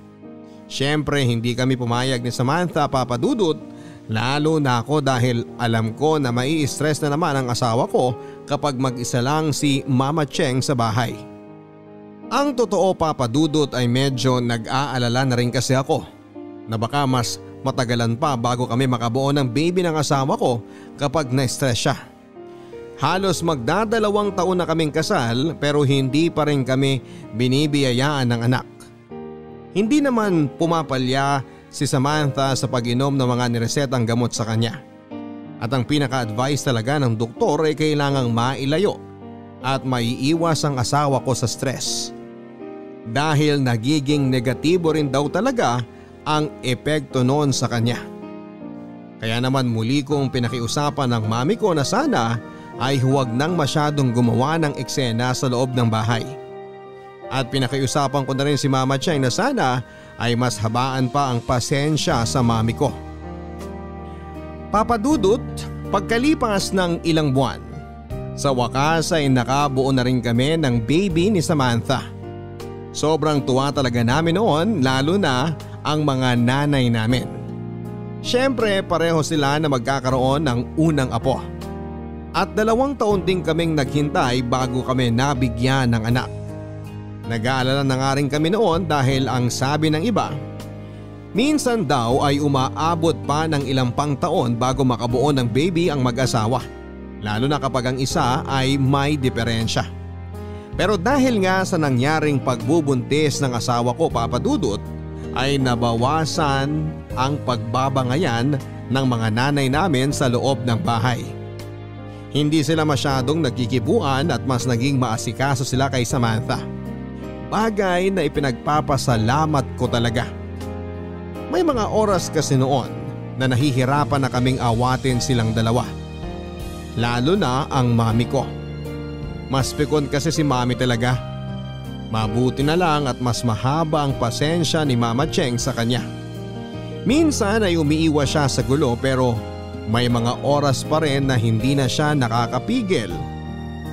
Siyempre hindi kami pumayag ni Samantha, Papa Dudut, lalo na ako dahil alam ko na mai-stress na naman ang asawa ko kapag mag-isa lang si Mama Cheng sa bahay. Ang totoo, Papa Dudut, ay medyo nag-aalala na rin kasi ako na baka mas matagalan pa bago kami makabuo ng baby ng asawa ko kapag na-stress siya. Halos magdadalawang taon na kaming kasal pero hindi pa rin kami binibiyayaan ng anak. Hindi naman pumapalya si Samantha sa pag-inom ng mga niresetang gamot sa kanya. At ang pinaka-advice talaga ng doktor ay kailangang mailayo at maiiwas ang asawa ko sa stress. Dahil nagiging negatibo rin daw talaga ang epekto noon sa kanya. Kaya naman muli kong pinakiusapan ng mami ko na sana ay huwag nang masyadong gumawa ng eksena sa loob ng bahay. At pinakiusapan ko na rin si Mama Cheng na sana ay mas habaan pa ang pasensya sa mami ko. Papa Dudut, pagkalipas ng ilang buwan, sa wakas ay nakabuo na rin kami ng baby ni Samantha. Sobrang tuwa talaga namin noon, lalo na ang mga nanay namin. Siyempre pareho sila na magkakaroon ng unang apo. At 2 taon din kaming naghintay bago kami nabigyan ng anak. Nag-aalala na nga rin kami noon dahil ang sabi ng iba, minsan daw ay umaabot pa ng ilang pang taon bago makabuo ng baby ang mag-asawa. Lalo na kapag ang isa ay may diferensya. Pero dahil nga sa nangyaring pagbubuntis ng asawa ko, Papa Dudut, ay nabawasan ang pagbabangayan ng mga nanay namin sa loob ng bahay. Hindi sila masyadong nagkikibuan at mas naging maasikaso sila kay Samantha. Bagay na ipinagpapasalamat ko talaga. May mga oras kasi noon na nahihirapan na kaming awatin silang dalawa. Lalo na ang mami ko. Mas pikon kasi si mami talaga. Mabuti na lang at mas mahaba ang pasensya ni Mama Cheng sa kanya. Minsan ay umiiwas siya sa gulo pero may mga oras pa rin na hindi na siya nakakapigil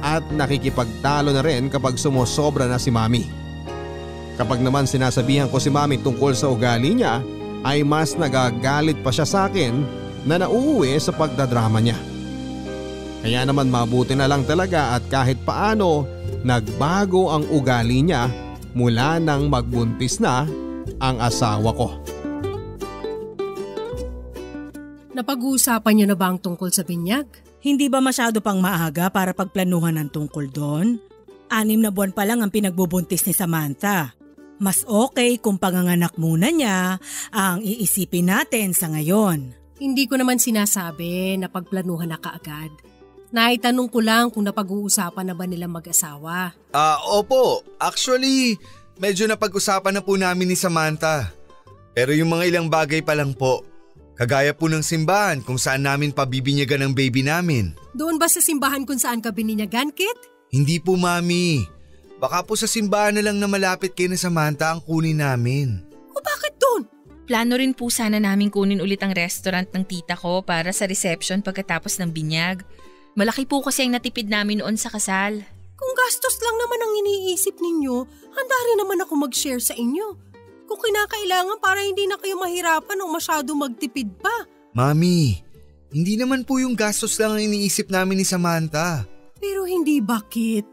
at nakikipagtalo na rin kapag sumusobra na si mami. Kapag naman sinasabihan ko si mami tungkol sa ugali niya ay mas nagagalit pa siya sa akin na nauuwi sa pagdadrama niya. Kaya naman mabuti na lang talaga at kahit paano nagbago ang ugali niya mula nang magbuntis na ang asawa ko. Napag-uusapan niyo na ba ang tungkol sa binyag? Hindi ba masyado pang maaga para pagplanuhan ng tungkol doon? 6 na buwan pa lang ang pinagbubuntis ni Samantha. Mas okay kung panganganak muna niya ang iisipin natin sa ngayon. Hindi ko naman sinasabi na pagplanuhan na kaagad. Naitanong ko lang kung napag-uusapan na ba nilang mag-asawa. Opo. Actually, medyo napag-usapan na po namin ni Samantha. Pero yung mga ilang bagay pa lang po. Kagaya po ng simbahan kung saan namin pabibinyagan ang baby namin. Doon ba sa simbahan kung saan ka bininyagan, Kit? Hindi po, Mami. Baka po sa simbahan na lang na malapit kay na Samantha ang kunin namin. O bakit doon? Plano rin po sana namin kunin ulit ang restaurant ng tita ko para sa reception pagkatapos ng binyag. Malaki po kasi ang natipid namin noon sa kasal. Kung gastos lang naman ang iniisip ninyo, handa rin naman ako mag-share sa inyo. Kung kinakailangan para hindi na kayo mahirapan o masyado magtipid pa. Mami, hindi naman po yung gastos lang ang iniisip namin ni Samantha. Pero hindi ba, Kit?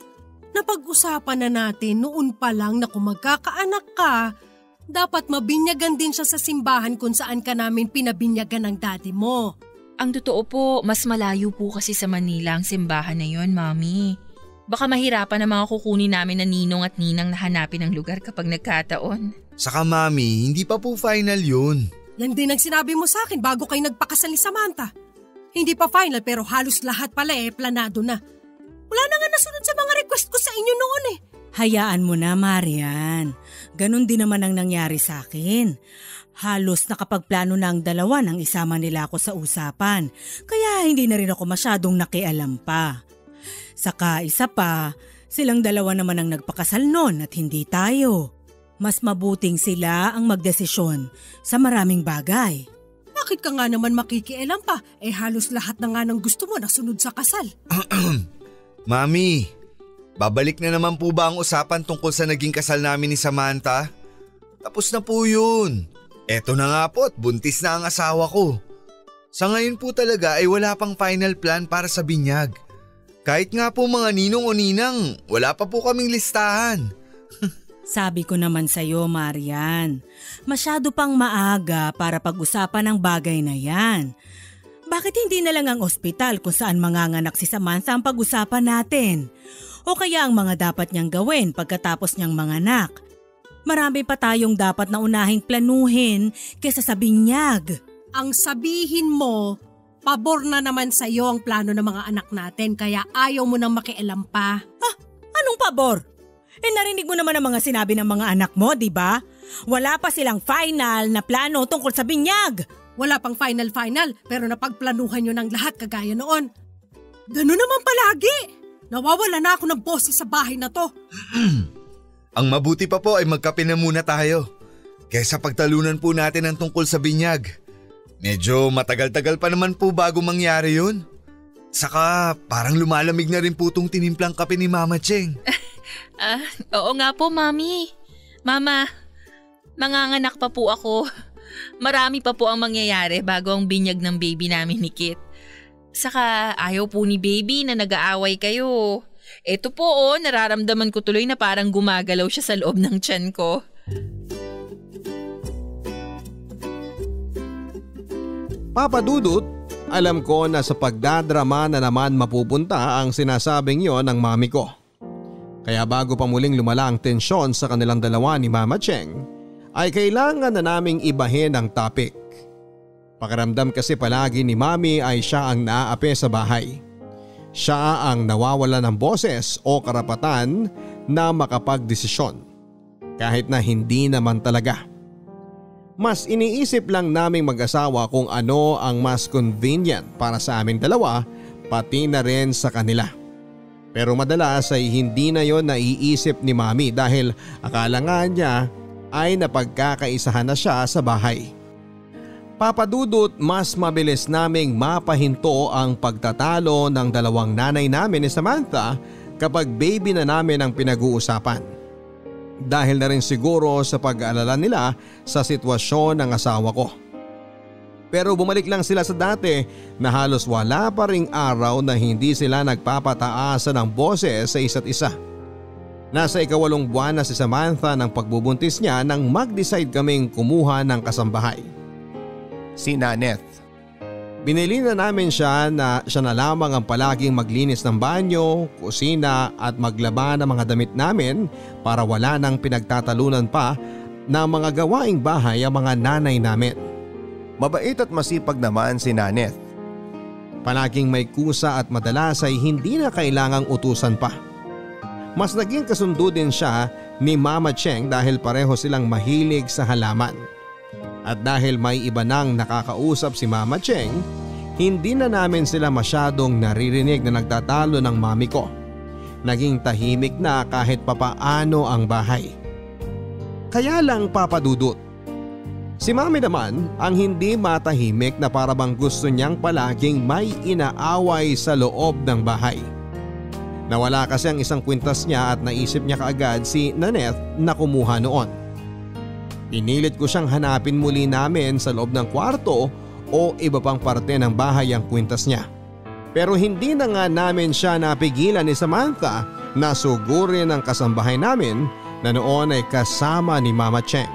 Napag-usapan na natin noon pa lang na kung magkakaanak ka, dapat mabinyagan din siya sa simbahan kung saan ka namin pinabinyagan ng daddy mo. Ang totoo po, mas malayo po kasi sa Manila ang simbahan na yon, Mami. Baka mahirapan na mga kukunin namin na ninong at ninang na hanapin ang lugar kapag nagkataon. Saka Mami, hindi pa po final yun. Yan din ang sinabi mo sa akin bago kayo nagpakasal ni Samantha. Hindi pa final pero halos lahat pala planado na. Wala na nga nasunod sa mga request ko sa inyo noon eh. Hayaan mo na, Marian. Ganon din naman ang nangyari sa akin. Halos nakapagplano na ang dalawa nang isama nila ako sa usapan. Kaya hindi na rin ako masyadong nakialam pa. Saka isa pa, silang dalawa naman ang nagpakasal noon at hindi tayo. Mas mabuting sila ang magdesisyon sa maraming bagay. Bakit ka nga naman makikialam pa? Halos lahat na nga ng gusto mo nasunod sa kasal. Mami, babalik na naman po ba ang usapan tungkol sa naging kasal namin ni Samantha? Tapos na po yun. Eto na nga po at buntis na ang asawa ko. Sa ngayon po talaga ay wala pang final plan para sa binyag. Kahit nga po mga ninong o ninang, wala pa po kaming listahan. Sabi ko naman sa'yo, Marian, masyado pang maaga para pag-usapan ang bagay na yan. Bakit hindi na lang ang ospital kung saan manganganak si Samantha ang pag-usapan natin? O kaya ang mga dapat niyang gawin pagkatapos niyang manganak? Marami pa tayong dapat na unahing planuhin kaysa sa binyag. Ang sabihin mo, pabor na naman sa'yo ang plano ng mga anak natin kaya ayaw mo nang makialam pa. Anong pabor? Narinig mo naman ang mga sinabi ng mga anak mo, di ba? Wala pa silang final na plano tungkol sa binyag. Wala pang final pero napagplanuhan nyo ng lahat kagaya noon. Ganun naman palagi. Nawawala na ako ng boses sa bahay na to. Ang mabuti pa po ay magkape na muna tayo. Kesa pagtalunan po natin ang tungkol sa binyag. Medyo matagal-tagal pa naman po bago mangyari yun. Saka parang lumalamig na rin po tong tinimplang kape ni Mama Cheng. Oo nga po, Mami. Mama, manganganak pa po ako. Marami pa po ang mangyayari bago ang binyag ng baby namin ni Kit. Saka ayaw po ni baby na nag-aaway kayo. Eto po nararamdaman ko tuloy na parang gumagalaw siya sa loob ng tiyan ko. Papa Dudut, alam ko na sa pagdadrama na naman mapupunta ang sinasabing yon ng mami ko. Kaya bago pa muling lumala ang tensyon sa kanilang dalawa ni Mama Cheng, ay kailangan na naming ibahin ang topic. Pakiramdam kasi palagi ni Mami ay siya ang naaapi sa bahay. Siya ang nawawala ng boses o karapatan na makapagdesisyon. Kahit na hindi naman talaga. Mas iniisip lang naming mag-asawa kung ano ang mas convenient para sa aming dalawa pati na rin sa kanila. Pero madalas ay hindi na yon naiisip ni Mami dahil akala nga niya ay napagkakaisahan na siya sa bahay. Papa Dudut, mas mabilis naming mapahinto ang pagtatalo ng dalawang nanay namin ni Samantha kapag baby na namin ang pinag-uusapan. Dahil na rin siguro sa pag-aalala nila sa sitwasyon ng asawa ko. Pero bumalik lang sila sa dati na halos wala pa ring araw na hindi sila nagpapataasan ng boses sa isa't isa. Nasa 8 buwan na si Samantha ng pagbubuntis niya nang mag-decide kaming kumuha ng kasambahay. Si Naneth. Binili na namin siya na siya na lamang ang palaging maglinis ng banyo, kusina at maglaba ng mga damit namin para wala nang pinagtatalunan pa ng mga gawaing bahay ang mga nanay namin. Mabait at masipag naman si Naneth. Palaging may kusa at madalas ay hindi na kailangang utusan pa. Mas naging kasundo din siya ni Mama Cheng dahil pareho silang mahilig sa halaman. At dahil may iba nang nakakausap si Mama Cheng, hindi na namin sila masyadong naririnig na nagtatalo ng mami ko. Naging tahimik na kahit papaano ang bahay. Kaya lang Papa Dudut, si Mami naman ang hindi matahimik na parabang gusto niyang palaging may inaaway sa loob ng bahay. Nawala kasi ang isang kwintas niya at naisip niya kaagad si Naneth na kumuha noon. Pinilit ko siyang hanapin muli namin sa loob ng kwarto o iba pang parte ng bahay ang kwintas niya. Pero hindi na nga namin siya napigilan ni Samantha na sugurin ang kasambahay namin na noon ay kasama ni Mama Cheng.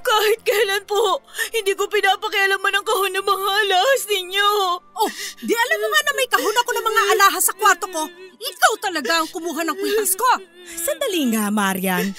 Kahit kailan po, hindi ko pinapakialaman ang kahon ng mga alahas ninyo. Oh, di alam mo nga na may kahon ako ng mga alahas sa kwarto ko. Ikaw talaga ang kumuha ng kwintas ko. Sandali nga, Marian.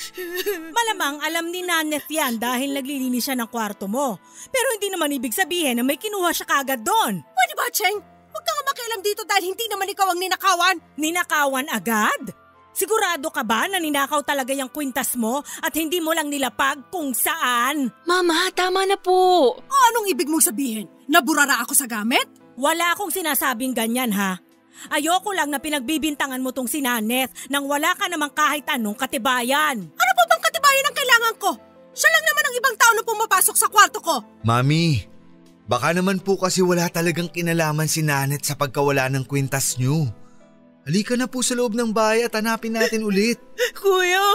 Malamang alam ni Naneth yan dahil naglilinis siya ng kwarto mo. Pero hindi naman ibig sabihin na may kinuha siya kaagad doon. Pwede ba, Cheng? Huwag ka nga makialam dito dahil hindi naman ikaw ang ninakawan. Ninakawan agad? Sigurado ka ba na ninakaw talaga yung kwintas mo at hindi mo lang nilapag kung saan? Mama, tama na po. Anong ibig mong sabihin? Naburara ako sa gamit? Wala akong sinasabing ganyan ha. Ayoko lang na pinagbibintangan mo tong si Naneth nang wala ka namang kahit anong katibayan. Ano pa bang katibayan ang kailangan ko? Siya lang naman ang ibang tao na pumapasok sa kwarto ko. Mami, baka naman po kasi wala talagang kinalaman si Naneth sa pagkawala ng kwintas niyo. Halika na po sa loob ng bahay at hanapin natin ulit. Kuya,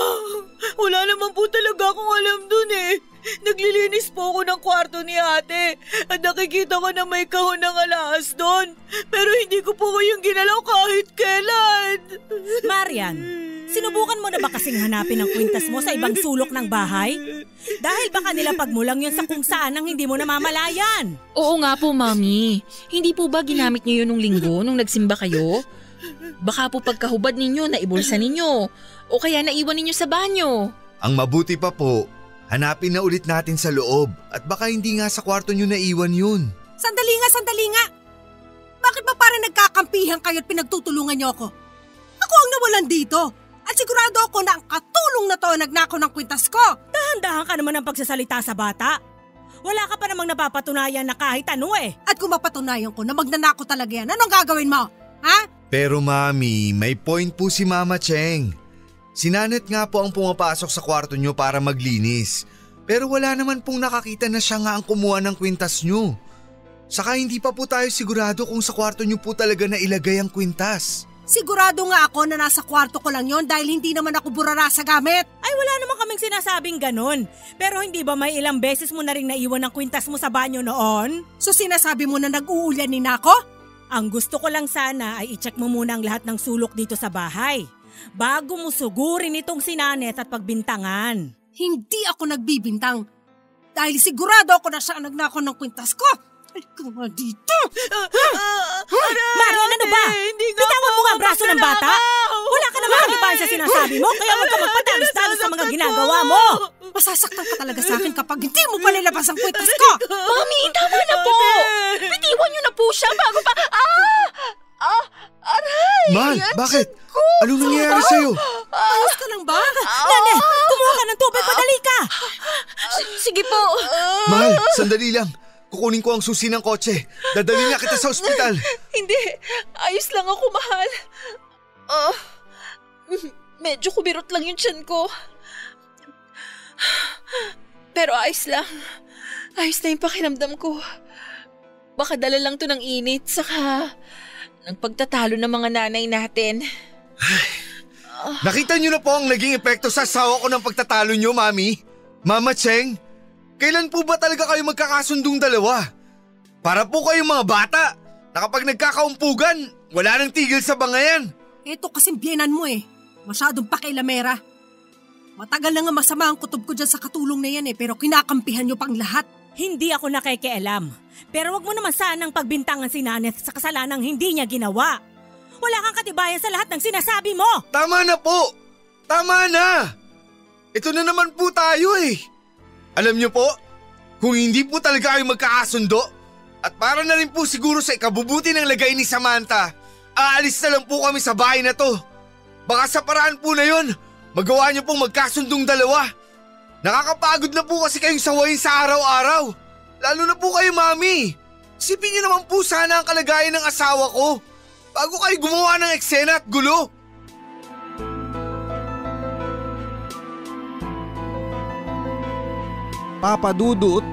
wala naman po talaga akong alam dun eh. Naglilinis po ako ng kwarto ni ate at nakikita ko na may kahon ng alahas doon. Pero hindi ko po kayong ginalaw kahit kailan. Marian, sinubukan mo na ba kasing hanapin ang kwintas mo sa ibang sulok ng bahay? Dahil baka nilapag mo lang yun sa kung saan ang hindi mo namamalayan. Oo nga po, Mami. Hindi po ba ginamit niyo yun nung linggo nung nagsimba kayo? Baka po pagkahubad ninyo na ibulsa ninyo o kaya naiwan ninyo sa banyo. Ang mabuti pa po, hanapin na ulit natin sa loob at baka hindi nga sa kwarto nyo naiwan yun. Sandali nga. Bakit ba parang nagkakampihan kayo at pinagtutulungan niyo ako? Ako ang nawalan dito at At sigurado ako na ang katulong na to nagnakaw ng kwintas ko. Dahan-dahan ka naman ang pagsasalita sa bata. Wala ka pa namang napapatunayan na kahit ano eh. At kung mapatunayan ko na magnanakaw talaga yan, anong gagawin mo? Ha? Pero Mami, may point po si Mama Cheng. Si Nanette nga po ang pumapasok sa kwarto nyo para maglinis. Pero wala naman pong nakakita na siya nga ang kumuha ng kwintas nyo. Saka hindi pa po tayo sigurado kung sa kwarto nyo po talaga na ilagay ang kwintas. Sigurado nga ako na nasa kwarto ko lang yon dahil hindi naman ako burara sa gamit. Ay wala naman kaming sinasabing ganun. Pero hindi ba may ilang beses mo na rin naiwan ang kwintas mo sa banyo noon? So sinasabi mo na nag-uulanin na ako? Ang gusto ko lang sana ay i-check mo muna ang lahat ng sulok dito sa bahay. Bago mo sugurin itong si Nanette at pagbintangan. Hindi ako nagbibintang. Dahil sigurado ako na siya ang nagnakaw ng kwintas ko. Ay, kuma dito! Marian, ano ba? Bitawan mo nga ang braso ng bata? Wala ka naman kagibahan sa sinasabi mo, kaya huwag ka magpatalos-talos sa mga ginagawa mo. Masasaktan ka talaga sa akin kapag hindi mo pa nilabas ang kwintas ko. Mami, tama na po! Bitiwan niyo na po siya bago pa… Aray! Mahal, bakit? Anong nangyayari sa'yo? Ayos ka lang ba? Nanette, kumuha ka ng tubig, padali ka! Sige po. Mahal, sandali lang. Kukunin ko ang susi ng kotse. Dadalhin niya kita sa ospital. Hindi, ayos lang ako, mahal. Medyo kubirot lang yung tiyan ko. Pero ayos lang. Ayos na yung pakiramdam ko. Baka dala lang to ng init, saka ng pagtatalo ng mga nanay natin. Nakita niyo na po ang naging epekto sa asawa ko ng pagtatalo niyo, Mami. Mama Cheng, kailan po ba talaga kayo magkakasundong dalawa? Para po kayong mga bata na kapag nagkakaumpugan, wala nang tigil sa bangayan. Eto kasing biyenan mo eh. Masyadong pakailamera. Matagal na nga masama ang kutob ko dyan sa katulong na yan eh, pero kinakampihan niyo pang lahat. Hindi ako nakikialam. Pero wag mo naman sanang pagbintangan si Nanette sa kasalanang hindi niya ginawa. Wala kang katibayan sa lahat ng sinasabi mo. Tama na po! Tama na! Ito na naman po tayo eh. Alam niyo po, kung hindi po talaga kayo magkakasundo, at para na rin po siguro sa ikabubuti ng lagay ni Samantha, aalis na lang po kami sa bahay na to. Baka sa paraan po na yon, magawa niyo pong magkasundong dalawa. Nakakapagod na po kasi kayong sawayin sa araw-araw. Lalo na po kayo, Mami. Isipin niyo naman po sana ang kalagayan ng asawa ko bago kayo gumawa ng eksena at gulo. Papa Dudut,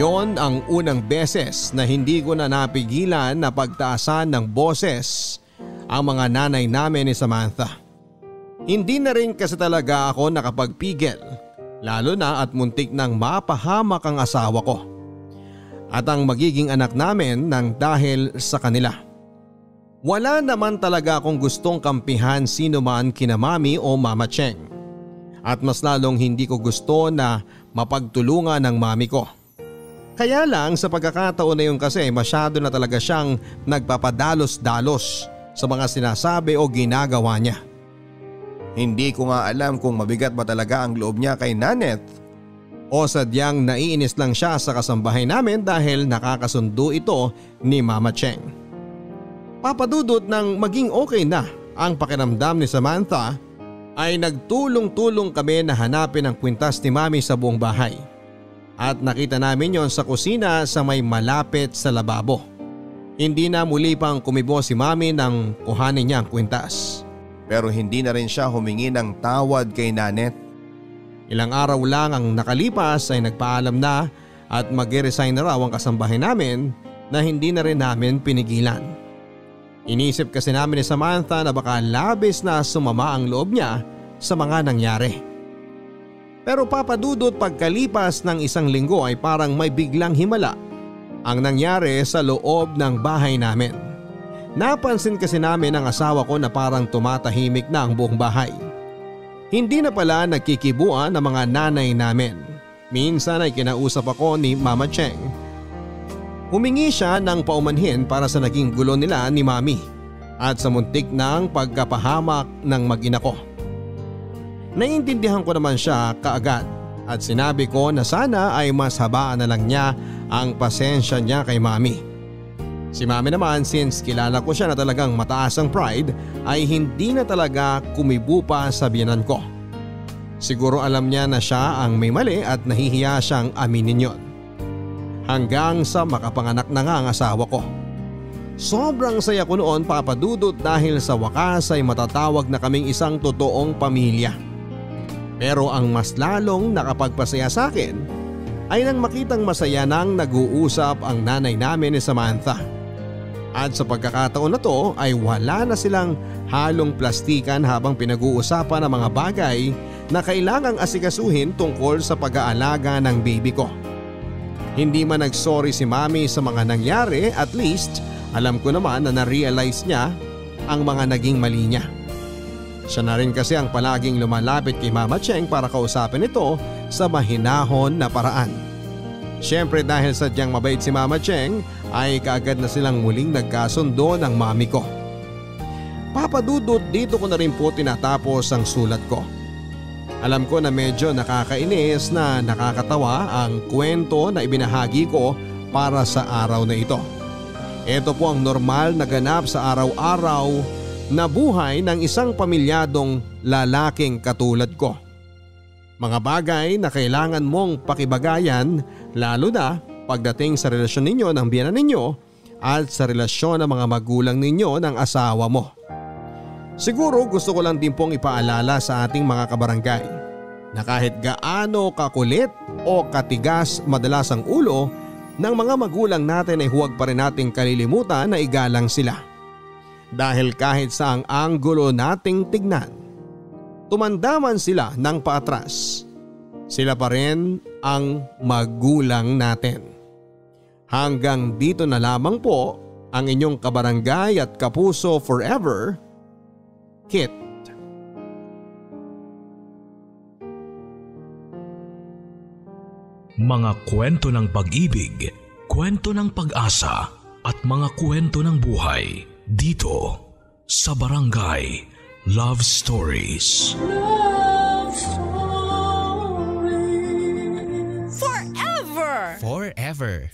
yon ang unang beses na hindi ko na napigilan na pagtaasan ng boses ang mga nanay namin ni Samantha. Hindi na rin kasi talaga ako nakapagpigil, lalo na at muntik nang mapahamak ang asawa ko at ang magiging anak namin nang dahil sa kanila. Wala naman talaga akong gustong kampihan sino man kina Mami o Mama Cheng. At mas lalong hindi ko gusto na mapagtulungan ng mami ko. Kaya lang sa pagkakataon na yun kasi masyado na talaga siyang nagpapadalos-dalos sa mga sinasabi o ginagawa niya. Hindi ko nga alam kung mabigat ba talaga ang loob niya kay Nanette o sadyang naiinis lang siya sa kasambahay namin dahil nakakasundo ito ni Mama Cheng. Papadudot nang maging okay na ang pakiramdam ni Samantha ay nagtulong-tulong kami na hanapin ang kwintas ni Mami sa buong bahay. At nakita namin yon sa kusina sa may malapit sa lababo. Hindi na muli pang kumibo si Mami nang kuhanin niya ang kwintas. pero hindi na rin siya humingi ng tawad kay Nanette. Ilang araw lang ang nakalipas ay nagpaalam na at mag-resign na raw ang kasambahay namin na hindi na rin namin pinigilan. Inisip kasi namin ni Samantha na baka labis na sumama ang loob niya sa mga nangyari. Pero papadudot pagkalipas ng isang linggo ay parang may biglang himala ang nangyari sa loob ng bahay namin. Napansin kasi namin ang asawa ko na parang tumatahimik na ang buong bahay. Hindi na pala nagkikibuan ang mga nanay namin. Minsan ay kinausap ako ni Mama Cheng. Humingi siya ng paumanhin para sa naging gulo nila ni Mami at sa muntik ng pagkapahamak ng mag-ina ko. Naiintindihan ko naman siya kaagad at sinabi ko na sana ay mas habaan na lang niya ang pasensya niya kay Mami. Si mami naman, since kilala ko siya na talagang mataas ang pride, ay hindi na talaga kumibo pa sa biyenan ko. Siguro alam niya na siya ang may mali at nahihiya siyang aminin yon. Hanggang sa makapanganak na nga ang asawa ko. Sobrang saya ko noon, Papa Dudut, dahil sa wakas ay matatawag na kaming isang totoong pamilya. Pero ang mas lalong nakapagpasaya sa akin ay nang makitang masaya nang nag-uusap ang nanay namin ni Samantha. At sa pagkakataon na to ay wala na silang halong plastikan habang pinag-uusapan ang mga bagay na kailangang asikasuhin tungkol sa pag-aalaga ng baby ko. Hindi man nagsorry si mami sa mga nangyari, at least alam ko naman na na-realize niya ang mga naging mali niya. Siya na rin kasi ang palaging lumalapit kay Mama Cheng para kausapin ito sa mahinahon na paraan. Siyempre dahil sadyang mabait si Mama Cheng ay kaagad na silang muling nagkasundo ng mami ko. Papa Dudut, dito ko na rin po tinatapos ang sulat ko. Alam ko na medyo nakakainis na nakakatawa ang kwento na ibinahagi ko para sa araw na ito. Ito po ang normal na ganap sa araw-araw na buhay ng isang pamilyadong lalaking katulad ko. Mga bagay na kailangan mong pakibagayan, lalo na pagdating sa relasyon ninyo ng biyenan ninyo at sa relasyon ng mga magulang ninyo ng asawa mo. Siguro gusto ko lang din pong ipaalala sa ating mga kabarangay na kahit gaano kakulit o katigas madalas ang ulo ng mga magulang natin ay huwag pa rin nating kalilimutan na igalang sila. Dahil kahit saang anggulo nating tignan, tumandaman sila ng paatras, sila pa rin ang magulang natin. Hanggang dito na lamang po ang inyong kabarangay at kapuso forever, Kit. Mga kwento ng pag-ibig, kwento ng pag-asa at mga kwento ng buhay dito sa Barangay Love Stories. Love Stories. Forever. Forever.